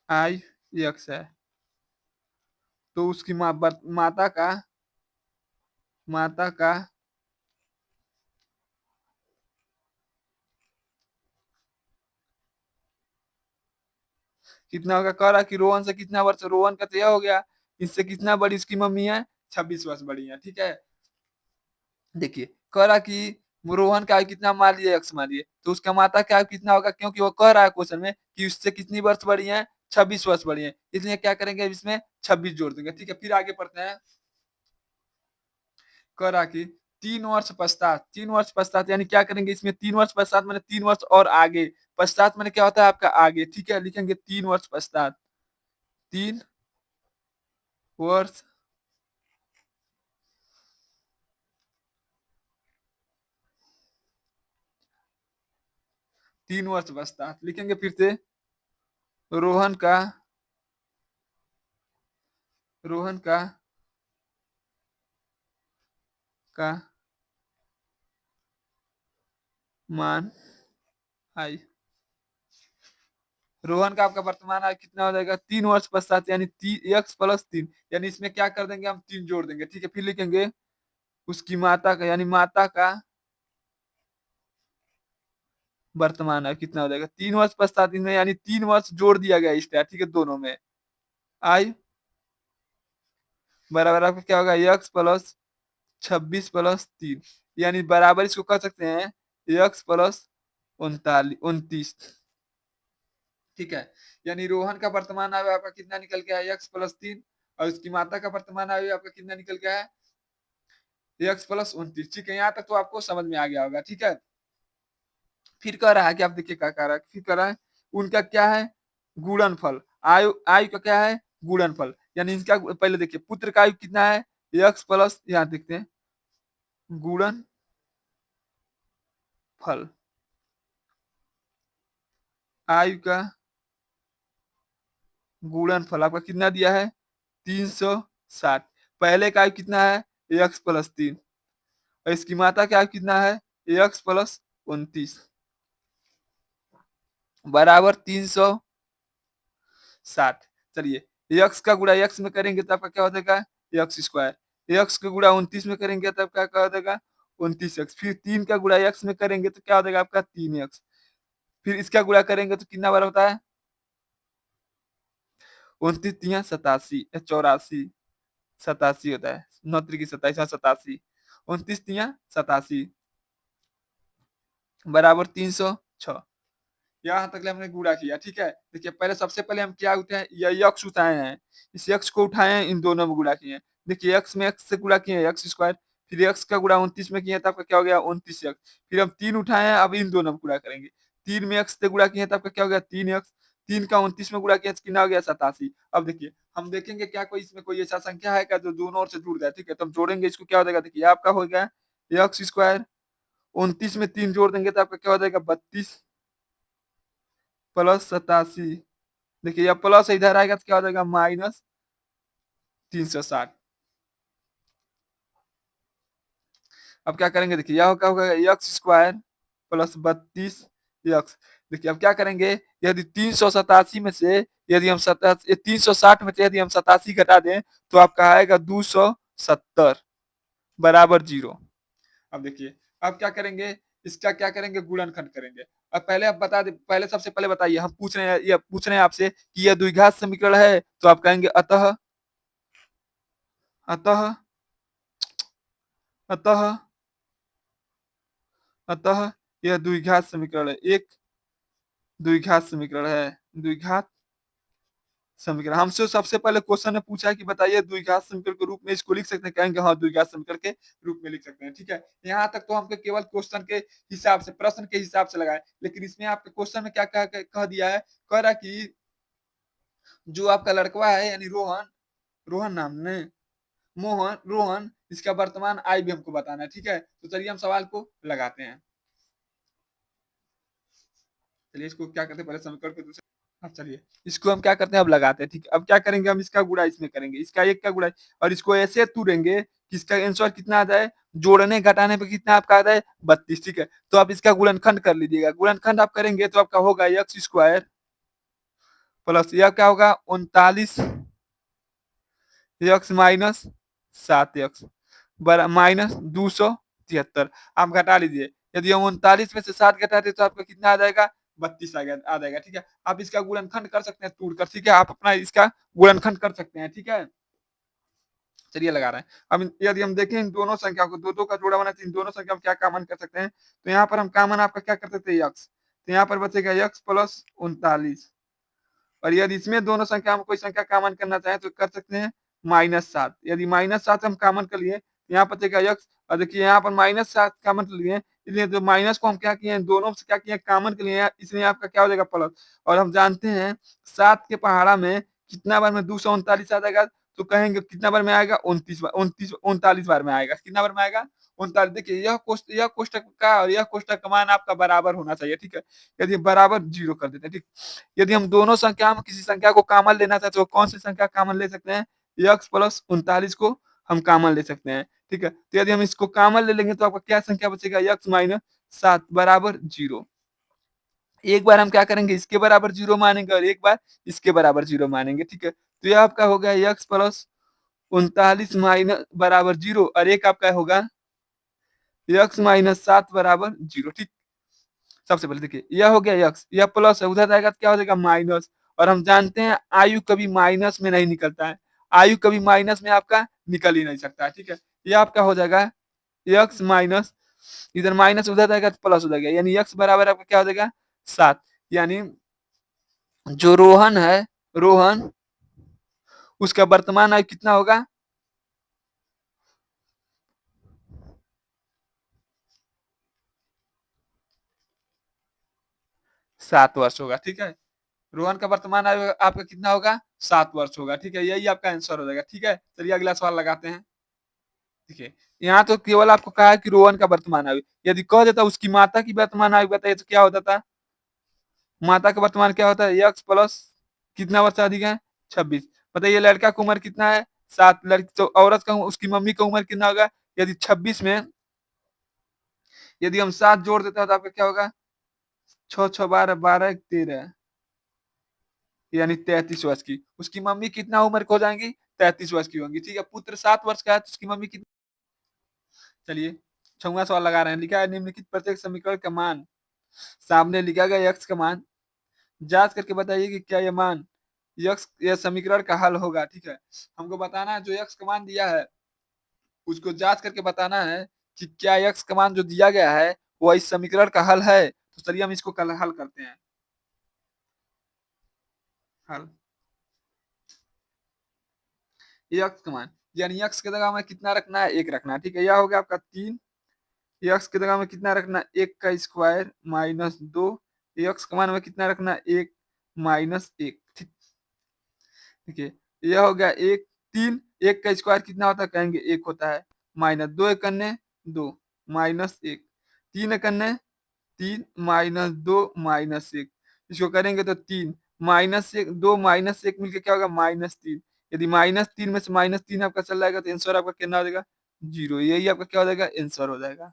आयु यक्स है, तो उसकी माता का कितना होगा। कह रहा कि रोहन से कितना वर्ष, रोहन का तो यह हो गया, इससे कितना बड़ी इसकी मम्मी है, 26 वर्ष बड़ी है। ठीक है, देखिए कह रहा कि रोहन का आयु कितना मान लिया, एक्स मान लिए, तो उसका माता का आयु कितना होगा, क्योंकि वो कह रहा है क्वेश्चन में कि उससे कितनी वर्ष बड़ी है, 26 वर्ष बड़ी है, इसलिए क्या करेंगे, इसमें 26 जोड़ देंगे। ठीक है, फिर आगे पढ़ते हैं। कह रहा कि 3 वर्ष पश्चात यानी क्या करेंगे, इसमें 3 वर्ष पश्चात मैंने 3 वर्ष और आगे, पश्चात मैंने क्या होता है आपका आगे। ठीक है, लिखेंगे 3 वर्ष पश्चात, 3 वर्ष 3 वर्ष पश्चात लिखेंगे फिर से, रोहन का रोहन का मान आयु, रोहन का आपका वर्तमान आयु कितना हो जाएगा, 3 वर्ष पश्चात, यानी एक्स प्लस 3, यानी इसमें क्या कर देंगे, हम 3 जोड़ देंगे। ठीक है, फिर लिखेंगे उसकी माता का, यानी माता का वर्तमान आयु कितना हो जाएगा, 3 वर्ष पश्चात, इनमें यानी 3 वर्ष जोड़ दिया गया इस तरह। ठीक है, दोनों में आयु बराबर आपका क्या होगा, एक्स प्लस 26 प्लस 3, यानी बराबर इसको कर सकते हैं, एक्स प्लस 29। ठीक है, यानी रोहन का वर्तमान आयु आपका कितना निकल के आया, एक्स प्लस 3, और उसकी माता का वर्तमान आयु आपका कितना निकल के आया, एक्स प्लस 29। ठीक है, यहाँ तक तो आपको समझ में आ गया होगा। ठीक है, फिर कह रहा है कि आप देखिए क्या कह रहा है, फिर कह रहा है उनका क्या है, गुणनफल, आयु आयु का क्या है, गुणनफल, यानी इनका पहले देखिए पुत्र का आयु कितना है, एक्स प्लस, यहाँ देखते हैं गुणन फल आयु का गुणनफल आपका कितना दिया है 360। पहले का आयु कितना है x प्लस 3 और इसकी माता का आयु कितना है x प्लस 29 बराबर 360। चलिए x का गुणा x में करेंगे तो आपका क्या हो जाएगा एक्स स्क्वायर। x का गुणा 29 में करेंगे तो आपका क्या हो जाएगा 29x। फिर 3 का गुणा x में करेंगे तो क्या हो जाएगा आपका 3x। फिर इसका गुणा करेंगे तो कितना बार होता है 29 3 87 84 87 होता है 9 3 की 27 27 बराबर 306। यहाँ तक हमने गुणा किया ठीक है। देखिए पहले सबसे पहले हम क्या उठाए ये यक्स उठाए हैं। इस यक्स को उठाए हैं इन दोनों में गुणा किए हैं। देखिए एक्स में एक्स से गुणा किए हैं एक्स स्क्वायर। फिर एक्स का गुणा 29 में किए तो आपका क्या हो गया 29x। फिर हम 3 उठाए हैं अब इन दोनों में गुणा करेंगे। 3 में एक्स से गुणा किए तो आपका क्या हो गया 3x। 3 का 29 में गुणा किया तो कितना हो गया 87। अब देखिए हम देखेंगे क्या कोई इसमें कोई ऐसा संख्या है क्या जो दोनों ओर से जुड़ जाए। ठीक है तो हम जोड़ेंगे इसको क्या हो जाएगा देखिए आपका हो गया एक्स स्क्वायर 29 में 3 जोड़ देंगे तो आपका क्या हो जाएगा 32 प्लस 87। देखिए यह प्लस इधर आएगा तो क्या हो जाएगा माइनस 360। अब क्या करेंगे देखिए यह क्या होगा एक्स स्क्वायर प्लस 32 एक्स। देखिए अब क्या करेंगे यदि 387 में से यदि हम 360 में से यदि हम 87 घटा दें तो आपका आएगा 270 बराबर 0। अब देखिए अब क्या करेंगे इसका क्या करेंगे गुणनखंड करेंगे। अब पहले आप बता दे पहले सबसे पहले बताइए हम पूछ रहे हैं ये पूछ रहे हैं आपसे कि यह द्विघात समीकरण है तो आप कहेंगे अतः अतः अतः अतः यह द्विघात समीकरण है एक द्विघात समीकरण है द्विघात समीकरण। हमसे सबसे पहले क्वेश्चन ने पूछा कि बताइए द्विघात समीकरण के रूप में इसको लिख सकते हैं कहेंगे हाँ द्विघात समीकरण के रूप में लिख सकते हैं। ठीक है यहाँ तक तो हमको केवल क्वेश्चन के हिसाब से प्रश्न के हिसाब से लगाए लेकिन इसमें आपके क्वेश्चन में क्या कह दिया है कह रहा कि जो आपका लड़का है यानी रोहन रोहन नाम ने मोहन रोहन इसका वर्तमान आय भी हमको बताना है। ठीक है तो चलिए हम सवाल को लगाते हैं। चलिए इसको क्या करते हैं पहले समीकरण को दूसरे अब चलिए इसको हम क्या करते हैं अब लगाते हैं। ठीक है अब क्या करेंगे हम इसका गुणा इसमें करेंगे इसका एक का गुणा और इसको ऐसे तुरेंगे कि इसका आंसर कितना आ जाए जोड़ने घटाने पे कितना आपका आ जाए 32। ठीक है तो आप इसका गुणनखंड कर लीजिएगा। गुणनखंड आप करेंगे तो आपका होगा एक्स स्क्वायर प्लस यह क्या होगा 39 एक्स माइनस 7x माइनस 273। आप घटा लीजिए यदि हम 39 में से 7 घटाते तो आपका कितना आ जाएगा 32 आ जाएगा। ठीक है आप इसका गुणनखंड कर सकते हैं तोड़ कर। ठीक है आप अपना इसका गुणनखंड कर सकते हैं। ठीक है चलिए लगा रहे हैं। अब यदि हम देखें इन दोनों संख्या को दो दो का जोड़ा बना तो इन दोनों संख्या में क्या कॉमन कर सकते हैं तो यहाँ पर हम कॉमन आपका क्या कर सकते हैं एक्स तो यहाँ पर बचेगा एक्स प्लस 39 और यदि इसमें दोनों संख्या में कोई संख्या कॉमन करना चाहे तो कर सकते हैं -7। यदि -7 हम कॉमन कर लिए तो यहाँ बचेगा एक्स और देखिए यहाँ पर -7 कॉमन कर लिए इसलिए तो माइनस को हम क्या किए दोनों से क्या किए कॉमन के लिए इसलिए आपका क्या हो जाएगा प्लस। और हम जानते हैं 7 के पहाड़ा में कितना बार में 239 आ जाएगा तो कहेंगे कितना बार में आएगा 29 बार 39 बार में आएगा। कितना बार में आएगा 39। देखिए यह कोष्टक का और यह कोष्टक का मान आपका बराबर होना चाहिए। ठीक है यदि बराबर 0 कर देते हैं। ठीक यदि हम दोनों संख्या में किसी संख्या को कॉमन लेना चाहते तो कौन सी संख्या कॉमन ले सकते हैं एक्स प्लस 39 को हम कॉमन ले सकते हैं। ठीक है तो यदि हम इसको कॉमन ले लेंगे तो आपका क्या संख्या बचेगा एक्स माइनस 7 बराबर 0। एक बार हम क्या करेंगे इसके बराबर 0 मानेंगे और एक बार इसके बराबर 0 मानेंगे। ठीक है तो यह आपका हो गया एक्स प्लस 39 माइनस बराबर 0 और एक आपका होगा एक्स माइनस 7 बराबर 0। ठीक सबसे पहले देखिए यह हो गया एक्स यह प्लस है उधर जाएगा तो क्या हो जाएगा माइनस। और हम जानते हैं आयु कभी माइनस में नहीं निकलता है आयु कभी माइनस में आपका निकल ही नहीं सकता है। ठीक है यह आपका हो जाएगा एक्स माइनस इधर माइनस उधर जाएगा तो प्लस हो जाएगा यानी एक्स बराबर आपका क्या हो जाएगा 7। यानी जो रोहन है रोहन उसका वर्तमान आयु कितना होगा 7 वर्ष होगा। ठीक है रोहन का वर्तमान आयु आपका कितना होगा 7 वर्ष होगा। ठीक है यही आपका आंसर हो जाएगा। ठीक है चलिए अगला सवाल लगाते हैं। देखिए यहाँ तो केवल आपको कहा है कि रोहन का वर्तमान आयु, यदि कह देता उसकी माता की वर्तमान आयु बताइए तो क्या होता था? माता का वर्तमान क्या होता है? यक्स प्लस कितना वर्ष अधिक है? 26। बताइए लड़का का उम्र कितना है? 7। लड़की तो औरत का उसकी मम्मी का उम्र कितना होगा? यदि 26 में यदि हम 7 जोड़ देते हैं तो आपका क्या होगा? 6 6 12 12 13 यानी 33 वर्ष की। उसकी मम्मी कितना उम्र को हो जाएंगी? 33 वर्ष की होंगी। ठीक है, पुत्र 7 वर्ष का है तो उसकी मम्मी कितनी? चलिए 6वां सवाल लगा रहे हैं। लिखा है निम्नलिखित प्रत्येक समीकरण का मान, सामने लिखा गया यक्स का मान जांच करके बताइए कि क्या यह मान यक्स यह समीकरण का हल होगा। ठीक है, हमको बताना है जो यक्स का मान दिया है उसको जांच करके बताना है कि क्या यक्स का मान जो दिया गया है वह इस समीकरण का हल है। तो चलिए हम इसको कल हल करते हैं। हल यक्स का मान यानी यक्स की जगह में कितना रखना है? 1 रखना है। ठीक है, यह हो गया आपका 3। यक्स की जगह में कितना रखना है? 1 का स्क्वायर माइनस 2। यक्स का मान में कितना रखना है? 1 माइनस 1। ठीक, देखिए यह हो गया 1 3। 1 का स्क्वायर कितना होता है? कहेंगे 1 होता है। Minus 2 एकन्ने 2 minus 1 3 एकन्ने 3 minus 2 minus 1। इसको करेंगे तो 3 माइनस 1 2 माइनस 1 मिलकर क्या होगा? -3। यदि -3 में से -3 आपका चल जाएगा तो आंसर आपका कितना हो जाएगा? 0। यही आपका क्या हो जाएगा? आंसर हो जाएगा।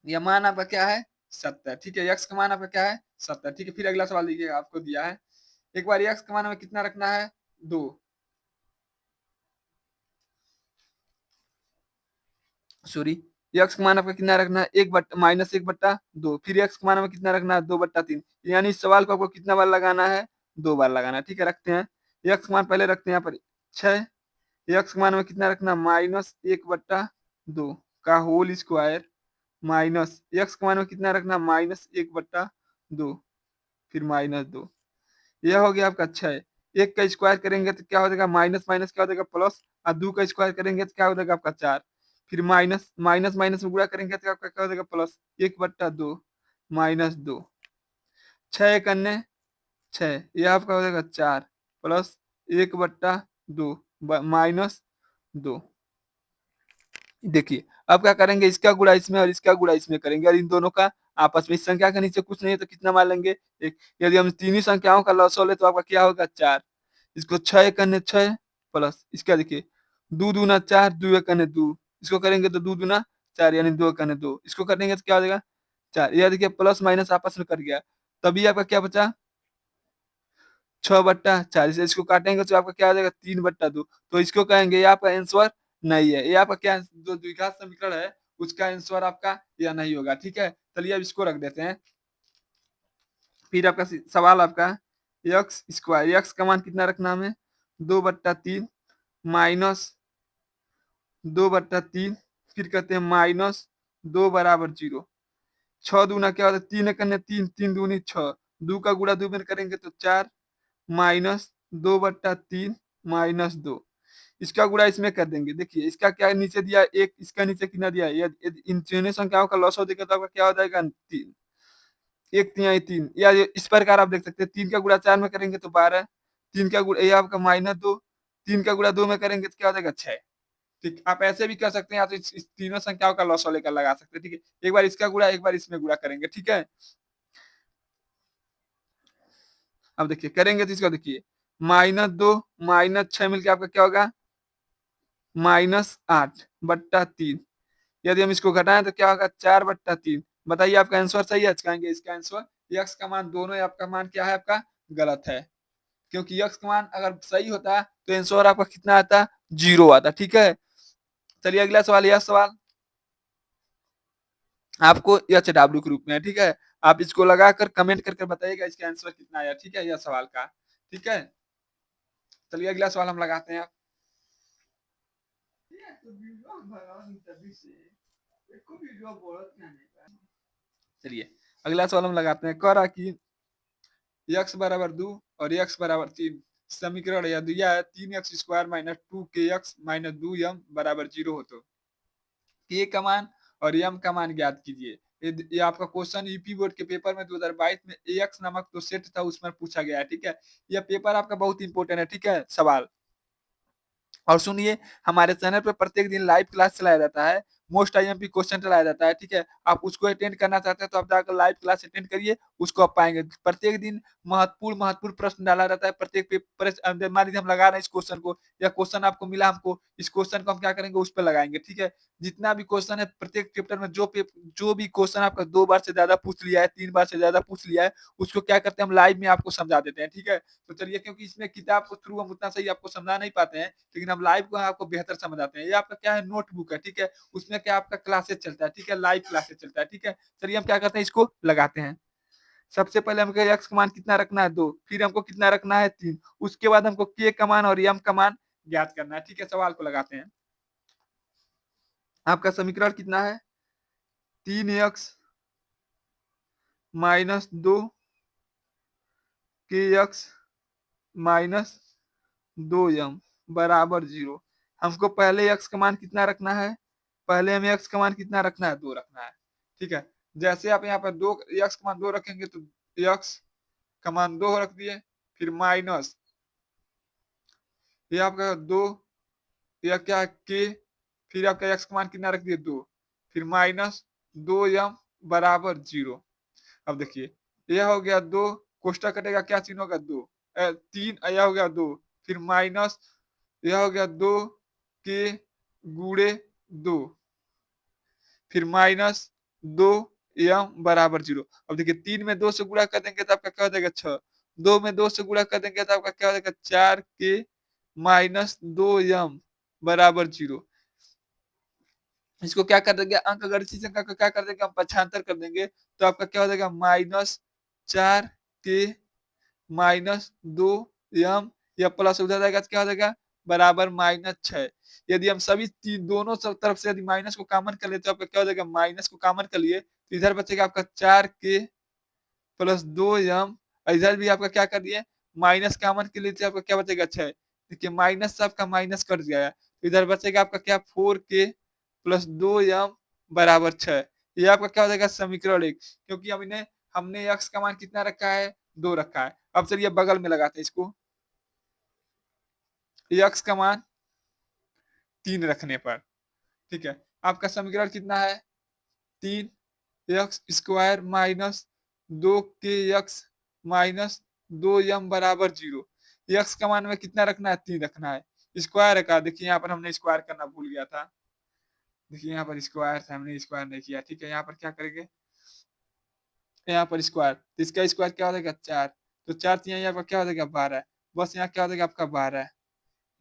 यह मान आपका क्या है? 70। ठीक है, यक्स का मान आपका क्या है? 70। ठीक है, फिर अगला सवाल लीजिएगा, आपको दिया है एक बार यक्स का मान हमें कितना रखना है? 2। सॉरी, यक्स का मान आपका कितना रखना है? 1 बट्टा -1/2। फिर यक्स का मान हमें कितना रखना है? 2/3। यानी इस सवाल को आपको कितना बार लगाना है? 2 बार लगाना है। ठीक है, रखते हैं यक्स का मान पहले रखते हैं यहाँ पर 6। यक्स का मान हमें कितना रखना है? -1/2 का होल स्क्वायर माइनस यक्स का मान में कितना रखना? -1/2 फिर -2। यह हो गया आपका 6। 1 का स्क्वायर करेंगे तो क्या हो जाएगा? माइनस माइनस क्या हो जाएगा? प्लस। और 2 का स्क्वायर करेंगे तो क्या हो जाएगा? आपका 4। फिर माइनस माइनस माइनस में गुणा करेंगे तो आपका क्या हो जाएगा? प्लस 1/2 -2। 6 एक अन्य 6, यह आपका हो जाएगा 4 प्लस 1/2 -2। देखिए अब क्या करेंगे? इसका गुणा इसमें और इसका गुणा इसमें करेंगे और इन दोनों का आपस में, इस संख्या के नीचे कुछ नहीं है तो कितना मान लेंगे? 1। यदि हम तीनों संख्याओं का लॉस ले तो आपका क्या होगा? 4। इसको 6 एक अन्य 6 प्लस इसका देखिए 2 दूना 4 2 एक अन्य 2। इसको करेंगे तो 2 दूना 4 यानी 2 एक अन्य 2। इसको करेंगे तो क्या हो जाएगा? 4। यह देखिए प्लस माइनस आपस में कट गया। तभी आपका क्या बचा? 6/4। से इसको काटेंगे तो आपका क्या आ जाएगा? 3/2। तो इसको कहेंगे ये आपका आंसर नहीं है। ये आपका क्या जो द्विघात समीकरण है उसका आंसर आपका यह नहीं होगा। ठीक है, चलिए अब इसको रख देते हैं। फिर आपका सवाल आपका यक्स स्क्वायर, यक्स का मान कितना रखना हमें? 2/3 माइनस 2/3 फिर कहते हैं -2 बराबर 0। 6 दूना क्या होता है? 3 एक अन्य 3 3 दूनी 6। 2 का गुणा 2 में करेंगे तो 4 -2/3 -2। इसका गुणा इसमें कर देंगे। देखिए इसका क्या नीचे दिया 1, इसका नीचे कितना दिया है? इन तीनों संख्याओं का लॉस हो देगा तो आपका क्या हो जाएगा? 3 1 तिहाई 3। या इस प्रकार आप देख सकते हैं 3 का गुणा 4 में करेंगे तो 12। 3 का गुणा ये आपका -2। 3 का गुणा 2 में करेंगे तो क्या हो जाएगा? 6। ठीक, आप ऐसे भी कर सकते हैं या तो इस तीनों संख्याओं का लॉस लेकर लगा सकते हैं। ठीक है, एक बार इसका गुणा एक बार इसमें गुणा करेंगे। ठीक है, अब देखिए करेंगे तो इसका देखिए -2 -6 मिलकर आपका क्या होगा? -8/3। यदि हम इसको घटाएं तो क्या होगा? 4/3। बताइए आपका आंसर सही है? कहेंगे इसका आंसर यक्स का मान दोनों ही आपका मान क्या है? आपका गलत है, क्योंकि यक्स का मान अगर सही होता तो आंसर आपका कितना आता? 0 आता। ठीक है, चलिए अगला सवाल। यह सवाल आपको HW के रूप में है। ठीक है, आप इसको लगाकर कमेंट करके बताइएगा इसका आंसर कितना आया। ठीक है, यह सवाल का। ठीक है, चलिए अगला सवाल हम लगाते हैं। चलिए अगला सवाल हम लगाते हैं। कह रहा कि x बराबर 2 और x बराबर 3 समीकरण या दिया है 3x square minus 2kx minus 2m बराबर 0 हो तो k का मान और m का मान ज्ञात कीजिए। ये आपका क्वेश्चन यूपी बोर्ड के पेपर में 2022 में एएक्स नामक जो सेट था उसमें पूछा गया है, ठीक है। यह पेपर आपका बहुत इंपॉर्टेंट है, ठीक है, सवाल। और सुनिए, हमारे चैनल पर प्रत्येक दिन लाइव क्लास चलाया जाता है, मोस्ट आईएमपी क्वेश्चन चलाया जाता है, ठीक है। आप उसको अटेंड करना चाहते हैं तो आप जाकर लाइव क्लास अटेंड करिए, उसको आप पाएंगे। प्रत्येक दिन महत्वपूर्ण महत्वपूर्ण प्रश्न डाला जाता है, प्रत्येक पेपर मान लीजिए हम लगा रहे हैं इस क्वेश्चन को, या क्वेश्चन आपको मिला हमको, इस क्वेश्चन को हम क्या करेंगे, उस पर लगाएंगे, ठीक है। जितना भी क्वेश्चन है प्रत्येक चैप्टर में, जो भी क्वेश्चन आपका 2 बार से ज्यादा पूछ लिया है, 3 बार से ज्यादा पूछ लिया है, उसको क्या करते हैं हम लाइव में आपको समझा देते हैं, ठीक है। तो चलिए, क्योंकि इसमें किताब के थ्रू हम उतना सही आपको समझा नहीं पाते हैं, लेकिन हम लाइव को आपको बेहतर समझ आते हैं। ये आपका क्या है, नोटबुक है, ठीक है। उसमें क्या आपका क्लासेस चलता है, ठीक है, लाइव क्लासेस चलता है, ठीक है। चलिए हम क्या करते हैं, इसको लगाते हैं। सबसे पहले हमको एक्स का मान कितना रखना है, 2। फिर हमको कितना रखना है, 3। उसके बाद हमको के का मान और एम का मान ज्ञात करना है, ठीक है। सवाल को लगाते हैं। आपका समीकरण कितना है, 3x माइनस 2 के एक्स माइनस 2m बराबर 0। हमको पहले एक्स का मान कितना रखना है, पहले हमें एक्स का मान कितना रखना है, 2 रखना है, ठीक है। जैसे आप यहाँ पर 2 एक्स का मान 2 रखेंगे तो एक्स का मान 2 रख दिए, फिर माइनस ये आपका 2, या क्या के, फिर आपका एक्स का मान कितना रख दिए, 2, फिर माइनस 2m बराबर 0। अब देखिए, यह हो गया 2, कोष्टक कटेगा, क्या चिन्ह होगा, 2, 3, यह हो गया 2, फिर माइनस यह हो गया 2 के गुड़े 2, फिर माइनस 2m बराबर 0। अब देखिए, 3 में 2 से गुणा कर देंगे तो आपका क्या हो जाएगा, 6। 2 में 2 से गुणा कर देंगे तो आपका क्या हो जाएगा, 4 के माइनस 2m बराबर 0। इसको क्या कर देंगे, अंक गणितीय संख्या को क्या कर देंगे, हम पक्षांतर कर देंगे, तो आपका क्या हो जाएगा, माइनस 4 के माइनस 2m, या प्लस उधर जाएगा तो क्या हो जाएगा, बराबर -6। यदि हम सभी दोनों सब तरफ से यदि माइनस को कॉमन कर लेते तो आपका क्या हो जाएगा, माइनस को कॉमन कर लिए तो इधर बचेगा आपका 4 के प्लस 2m, इधर भी आपका क्या कर दिए, माइनस कॉमन के लिए तो आपका क्या बचेगा, 6। देखिए, माइनस से आपका माइनस कट गया, तो इधर बचेगा आपका क्या, 4 के प्लस 2m बराबर 6। ये आपका क्या हो जाएगा, समीकरण 1। क्योंकि हमने एक्स का मान कितना रखा है, 2 रखा है। अब चलिए बगल में लगाते हैं इसको, एक्स का मान 3 रखने पर, ठीक है। आपका समीकरण कितना है, 3x² minus 2kx minus 2m बराबर 0। एक्स का मान में कितना रखना है, 3 रखना है। स्क्वायर का देखिए, यहाँ पर हमने स्क्वायर करना भूल गया था। देखिए, यहाँ पर स्क्वायर था, हमने स्क्वायर नहीं किया, ठीक है। यहाँ पर क्या करेंगे, यहाँ पर स्क्वायर, तो इसका स्क्वायर क्या हो जाएगा, 4। तो 4 यहाँ पर क्या हो जाएगा, 12। बस यहाँ क्या हो जाएगा आपका 12,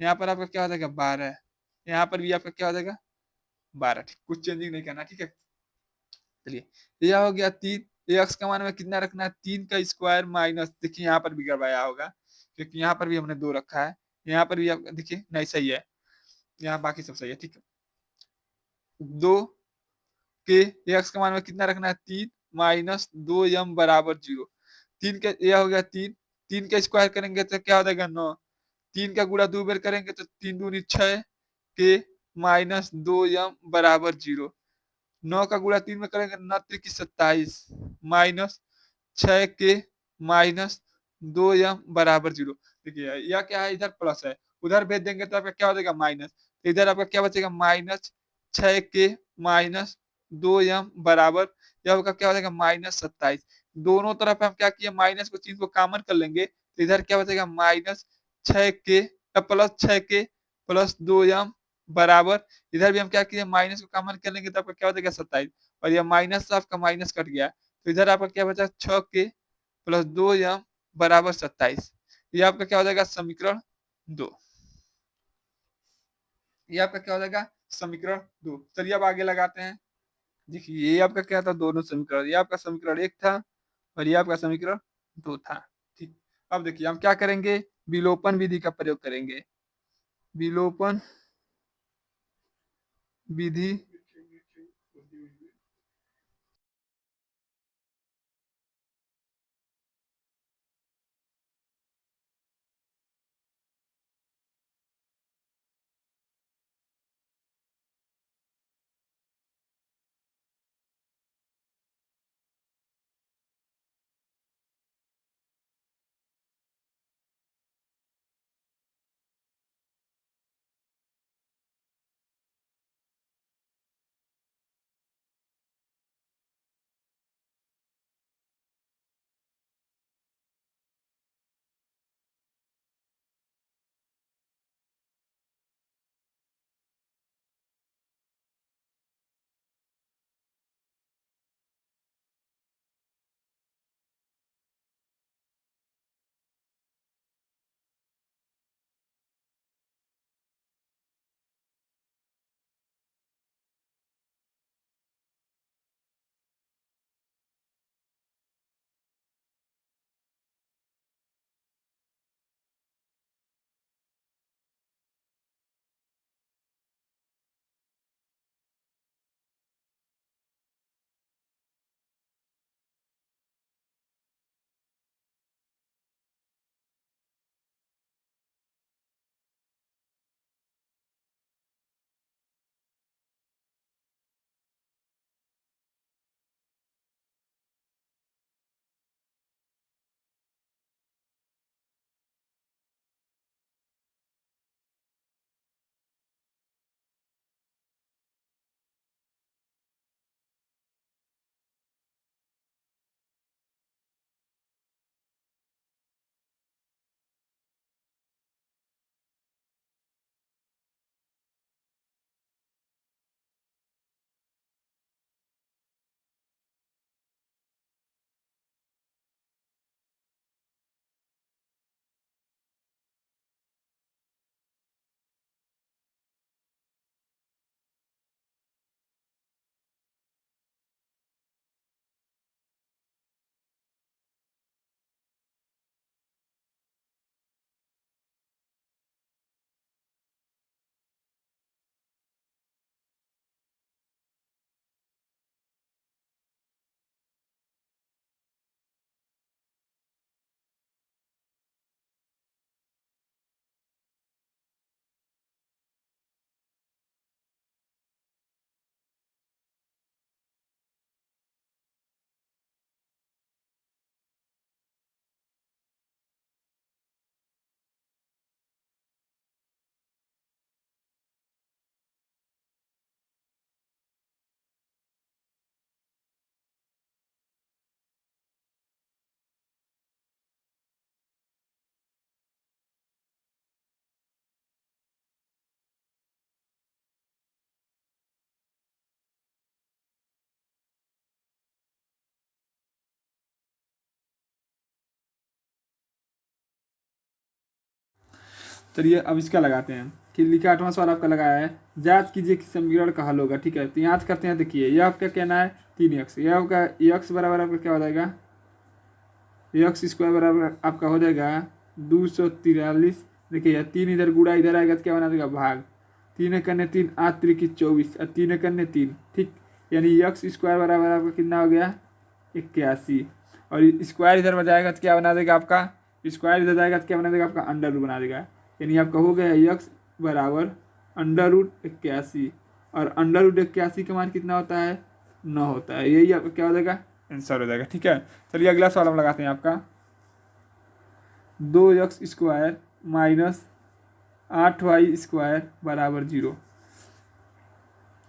यहाँ पर आपका क्या हो जाएगा, 12। यहाँ पर भी आपका क्या हो जाएगा, 12, ठीक। कुछ चेंजिंग नहीं करना, ठीक है। चलिए, यह हो गया 3। एक्स का मान में कितना रखना है, 3 का स्क्वायर माइनस, देखिए यहाँ पर भी गड़बड़ाया होगा, क्योंकि यहाँ पर भी हमने 2 रखा है, यहाँ पर भी आप देखिए, नहीं सही है, यहाँ बाकी सब सही है, ठीक है। 2 के एक्स का मान में कितना रखना है, 3 माइनस 2m बराबर 0। 3 का यह हो गया 3, 3 का स्क्वायर करेंगे तो क्या हो जाएगा, 9। 3 का गुणा 2 बार करेंगे तो 3 दूनी 6 के माइनस 2m बराबर 0। 9 का गुणा 3 में करेंगे, 9 की 27 माइनस 6 के माइनस 2m बराबर 0। देखिए, यह क्या है, इधर प्लस है, उधर भेज देंगे तो आपका क्या हो जाएगा, माइनस। तो इधर आपका क्या बचेगा, माइनस 6 के माइनस 2m बराबर, यह आपका क्या हो जाएगा, -27। दोनों तरफ हम क्या किए, माइनस को चीज को कॉमन कर लेंगे, तो इधर क्या बचेगा, -6 के प्लस 6 के प्लस 2m बराबर, इधर भी हम क्या किए, माइनस को कॉमन कर लेंगे तो आपका क्या हो जाएगा, 27। और यह माइनस से आपका माइनस कट गया, तो इधर आपका क्या बचा, 6 के प्लस 2m बराबर 27। ये आपका क्या हो जाएगा, समीकरण 2। ये आपका क्या हो जाएगा, समीकरण 2। चलिए अब आगे लगाते हैं। देखिए, ये आपका क्या था, दोनों समीकरण, ये आपका समीकरण 1 था और ये आपका समीकरण 2 था, ठीक। अब देखिए, हम क्या करेंगे, विलोपन विधि का प्रयोग करेंगे। विलोपन विधि चलिए अब इसका लगाते हैं कि लिखा 8वां सवाल आपका लगाया है, जांच कीजिए कि समीकरण का हल होगा। ठीक है, तो याद करते हैं। देखिए यह आपका कहना है 3x, यह आपका x बराबर आपका क्या हो जाएगा, एक्स स्क्वायर बराबर आपका हो जाएगा 243। देखिए यह 3 इधर गुड़ा इधर आएगा तो क्या बना देगा भाग, 3 करने 3 8 3 24 और 3 करने 3। ठीक, यानी एक्स स्क्वायर बराबर आपका कितना हो गया 81, और स्क्वायर इधर बजाएगा तो क्या बना देगा आपका, स्क्वायर इधर जाएगा तो क्या बना देगा आपका अंडर रूट बना देगा। यानी आपका हो गया एक्स बराबर अंडर रूट 81, और अंडर रूट 81 का मान कितना होता है 9 होता है। यही आपका क्या हो जाएगा आंसर हो जाएगा। ठीक है, चलिए अगला सवाल हम लगाते हैं आपका, 2x square minus 8y square बराबर 0।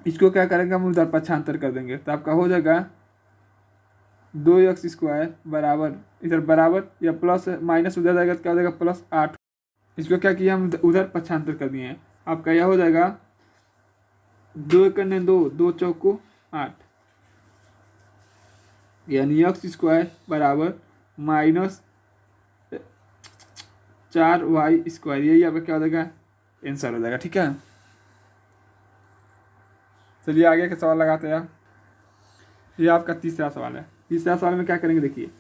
इसको क्या करेंगे हम उधर पक्षांतर कर देंगे तो आपका हो जाएगा 2x स्क्वायर बराबर, इधर बराबर या प्लस माइनस उधर जाएगा तो क्या हो जाएगा +8। इसको क्या किया हम उधर पक्षांतर कर दिए हैं। आपका यह हो जाएगा 2 करने 2 2 चौको 8, यानी एक्स स्क्वायर बराबर माइनस 4y स्क्वायर। यही आपका क्या हो जाएगा आंसर हो जाएगा। ठीक है, चलिए आगे का सवाल लगाते हैं। ये आपका तीसरा सवाल है। तीसरा सवाल में क्या करेंगे, देखिए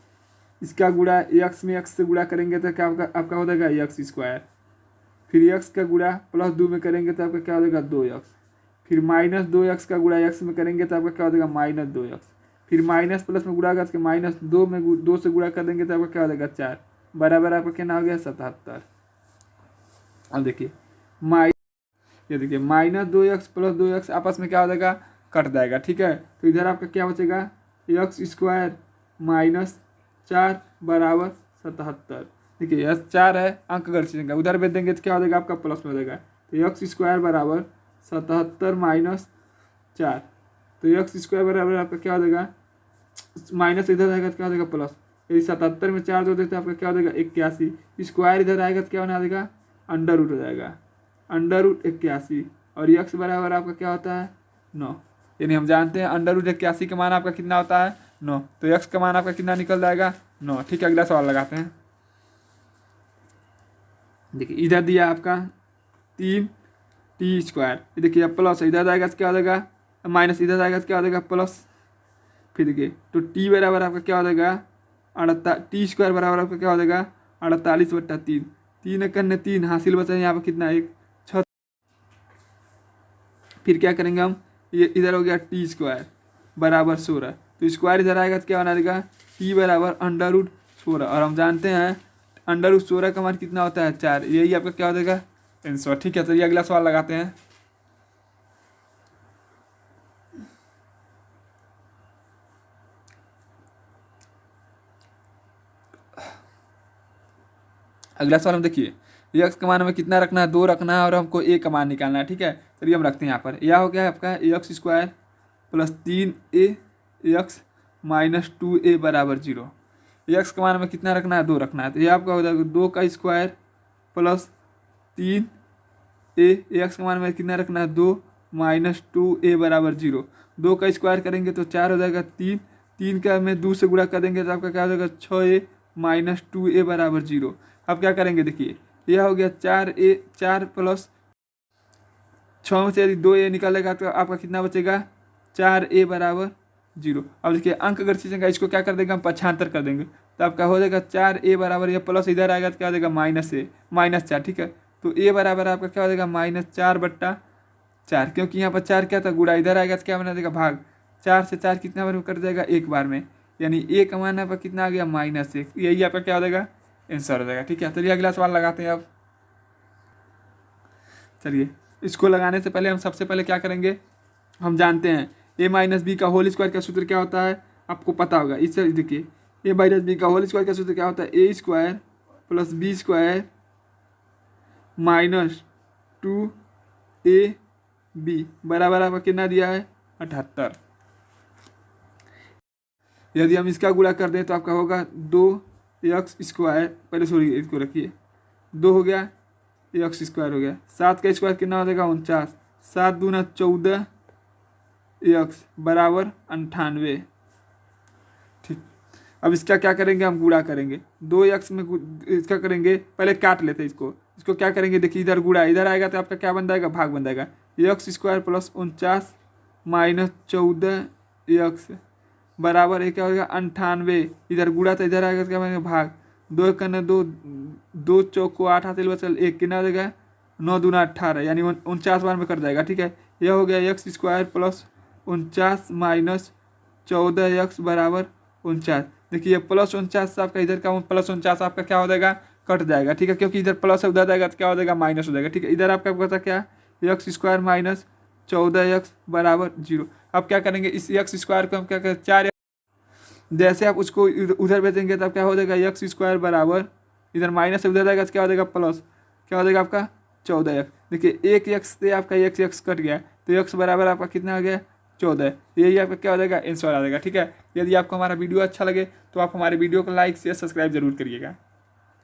इसका गुणा एक्स में एक्स से गुणा करेंगे तो क्या आपका हो जाएगा एक्स स्क्वायर, फिर एक्स का गुणा +2 में करेंगे तो आपका क्या हो जाएगा 2x, फिर -2x का गुणा एक्स में करेंगे तो आपका क्या हो जाएगा -2x, फिर माइनस प्लस में गुणा करके -2 में 2 से गुणा कर देंगे तो आपका क्या हो जाएगा 4, बराबर आपका क्या हो गया 77। अब देखिए ये देखिए -2x + 2x आपस में क्या हो जाएगा कट जाएगा। ठीक है, तो इधर आपका क्या बचेगा एक्स स्क्वायर -4 बराबर 77। देखिए यह 4 है अंक गणित का, उधर भेज देंगे तो क्या हो जाएगा आपका प्लस में हो जाएगा। तो एक्स स्क्वायर बराबर 77 - 4, तो एक्स स्क्वायर बराबर आपका क्या हो जाएगा, माइनस इधर आएगा तो क्या हो जाएगा प्लस, यदि 77 में 4 जोड़ देते आपका क्या हो जाएगा 81, स्क्वायर इधर आएगा तो क्या बना देगा अंडर रूट हो जाएगा, अंडर रूट 81, और एक्स बराबर आपका क्या होता है 9। यानी हम जानते हैं अंडर रूट 81 का मान आपका कितना होता है 9, तो एक्स का मान आपका कितना निकल जाएगा 9। ठीक है, अगला सवाल लगाते हैं। देखिए इधर दिया आपका 3t², देखिए प्लस इधर जाएगा तो क्या हो जाएगा माइनस, इधर जाएगा तो क्या हो जाएगा प्लस, फिर देखिए तो t बराबर आपका क्या हो जाएगा t² बराबर आपका क्या हो जाएगा 48/3, 3 करने 3 हासिल बचा यहाँ पर कितना 1 6। फिर क्या करेंगे हम, ये इधर हो गया t² बराबर 16, तो स्क्वायर इधर आएगा तो क्या बना देगा t बराबर अंडर रूट 16, और हम जानते हैं अंडर रूट 16 का मान कितना होता है 4। यही आपका क्या हो जाएगा आंसर। ठीक है, चलिए अगला सवाल लगाते हैं। अगला सवाल हम देखिए एक्स का मान हमें कितना रखना है 2 रखना है, और हमको ए का मान निकालना है। ठीक है, चलिए हम रखते हैं यहाँ पर, यह हो गया आपका x square + 3a x -2a बराबर 0। एक्स का मान हमें कितना रखना है 2 रखना है, तो यह आपका हो जाएगा 2 का स्क्वायर + 3a, एक्स का मान हमें कितना रखना है 2 -2a बराबर 0। 2 का स्क्वायर करेंगे तो 4 हो जाएगा, 3 का हमें 2 से गुणा कर देंगे तो आपका क्या हो जाएगा 6a -2a बराबर 0। अब क्या करेंगे, देखिए यह हो गया 4a, 4 + 6 में से यदि 2a निकालेगा तो आपका कितना बचेगा 4a बराबर 0। अब देखिए अंक अगर चीजें इसको क्या कर देंगे हम पक्षांतर कर देंगे तो आपका हो जाएगा 4a बराबर, यह प्लस इधर आएगा तो क्या हो जाएगा -4। ठीक है, तो a बराबर आपका क्या हो जाएगा -4/4, क्योंकि यहाँ पर 4 क्या था गुणा, इधर आएगा तो क्या बना देगा भाग, 4 से 4 कितना बार में कट जाएगा एक बार में, यानी a का मान आपका कितना आ गया -1। यही आपका क्या हो जाएगा आंसर हो जाएगा। ठीक है, चलिए अगला सवाल लगाते हैं। अब चलिए इसको लगाने से पहले हम सबसे पहले क्या करेंगे, हम जानते हैं a - b का होल स्क्वायर का सूत्र क्या होता है, आपको पता होगा। इससे देखिए a - b का होल स्क्वायर का सूत्र क्या होता है, a² + b² -2ab बराबर आपका कितना दिया है 78। यदि हम इसका गुणा कर दें तो आपका होगा 2x², पहले सॉरी इसको रखिए, 2 हो गया x² हो गया, 7 का स्क्वायर कितना हो जाएगा 49, 7 दूना 14 x बराबर 98। ठीक, अब इसका क्या करेंगे हम गुणा करेंगे, 2x में इसका करेंगे, पहले काट लेते हैं इसको, इसको क्या करेंगे, देखिए इधर गुणा इधर आएगा तो आपका क्या बन जाएगा, भाग बन जाएगा। X square plus 49 minus 14 x बराबर है क्या होगा 98। इधर गुणा तो इधर आएगा तो क्या बनेगा भाग। 2 करना 2, 2 चौक को 8 हाथ बचल 1 कितना हो जाएगा 9 दूना 18 यानी 49 बार में कट जाएगा। ठीक है, यह हो गया x square plus 49 minus 14 x बराबर 49। देखिए प्लस 49 से आपका इधर का प्लस 49 आपका क्या हो जाएगा, कट जाएगा। ठीक है, क्योंकि इधर प्लस है उधर जाएगा तो क्या हो जाएगा, माइनस हो जाएगा। ठीक है, इधर आपका पता क्या एक्स स्क्वायर माइनस 14 एक्स बराबर 0। अब क्या करेंगे, इस एक्स स्क्वायर को हम क्या करें 4, जैसे आप उसको उधर भेजेंगे तब क्या हो जाएगा एक्स स्क्वायर बराबर इधर माइनस से उधर जाएगा तो क्या हो जाएगा प्लस, क्या हो जाएगा आपका 14 एक्स। देखिए एक एक्स से आपका एक एक्स कट गया तो एक्स बराबर आपका कितना आ गया 14। यही आपका क्या हो जाएगा आंसर आ जाएगा। ठीक है, यदि आपको हमारा वीडियो अच्छा लगे तो आप हमारे वीडियो को लाइक शेयर सब्सक्राइब जरूर करिएगा।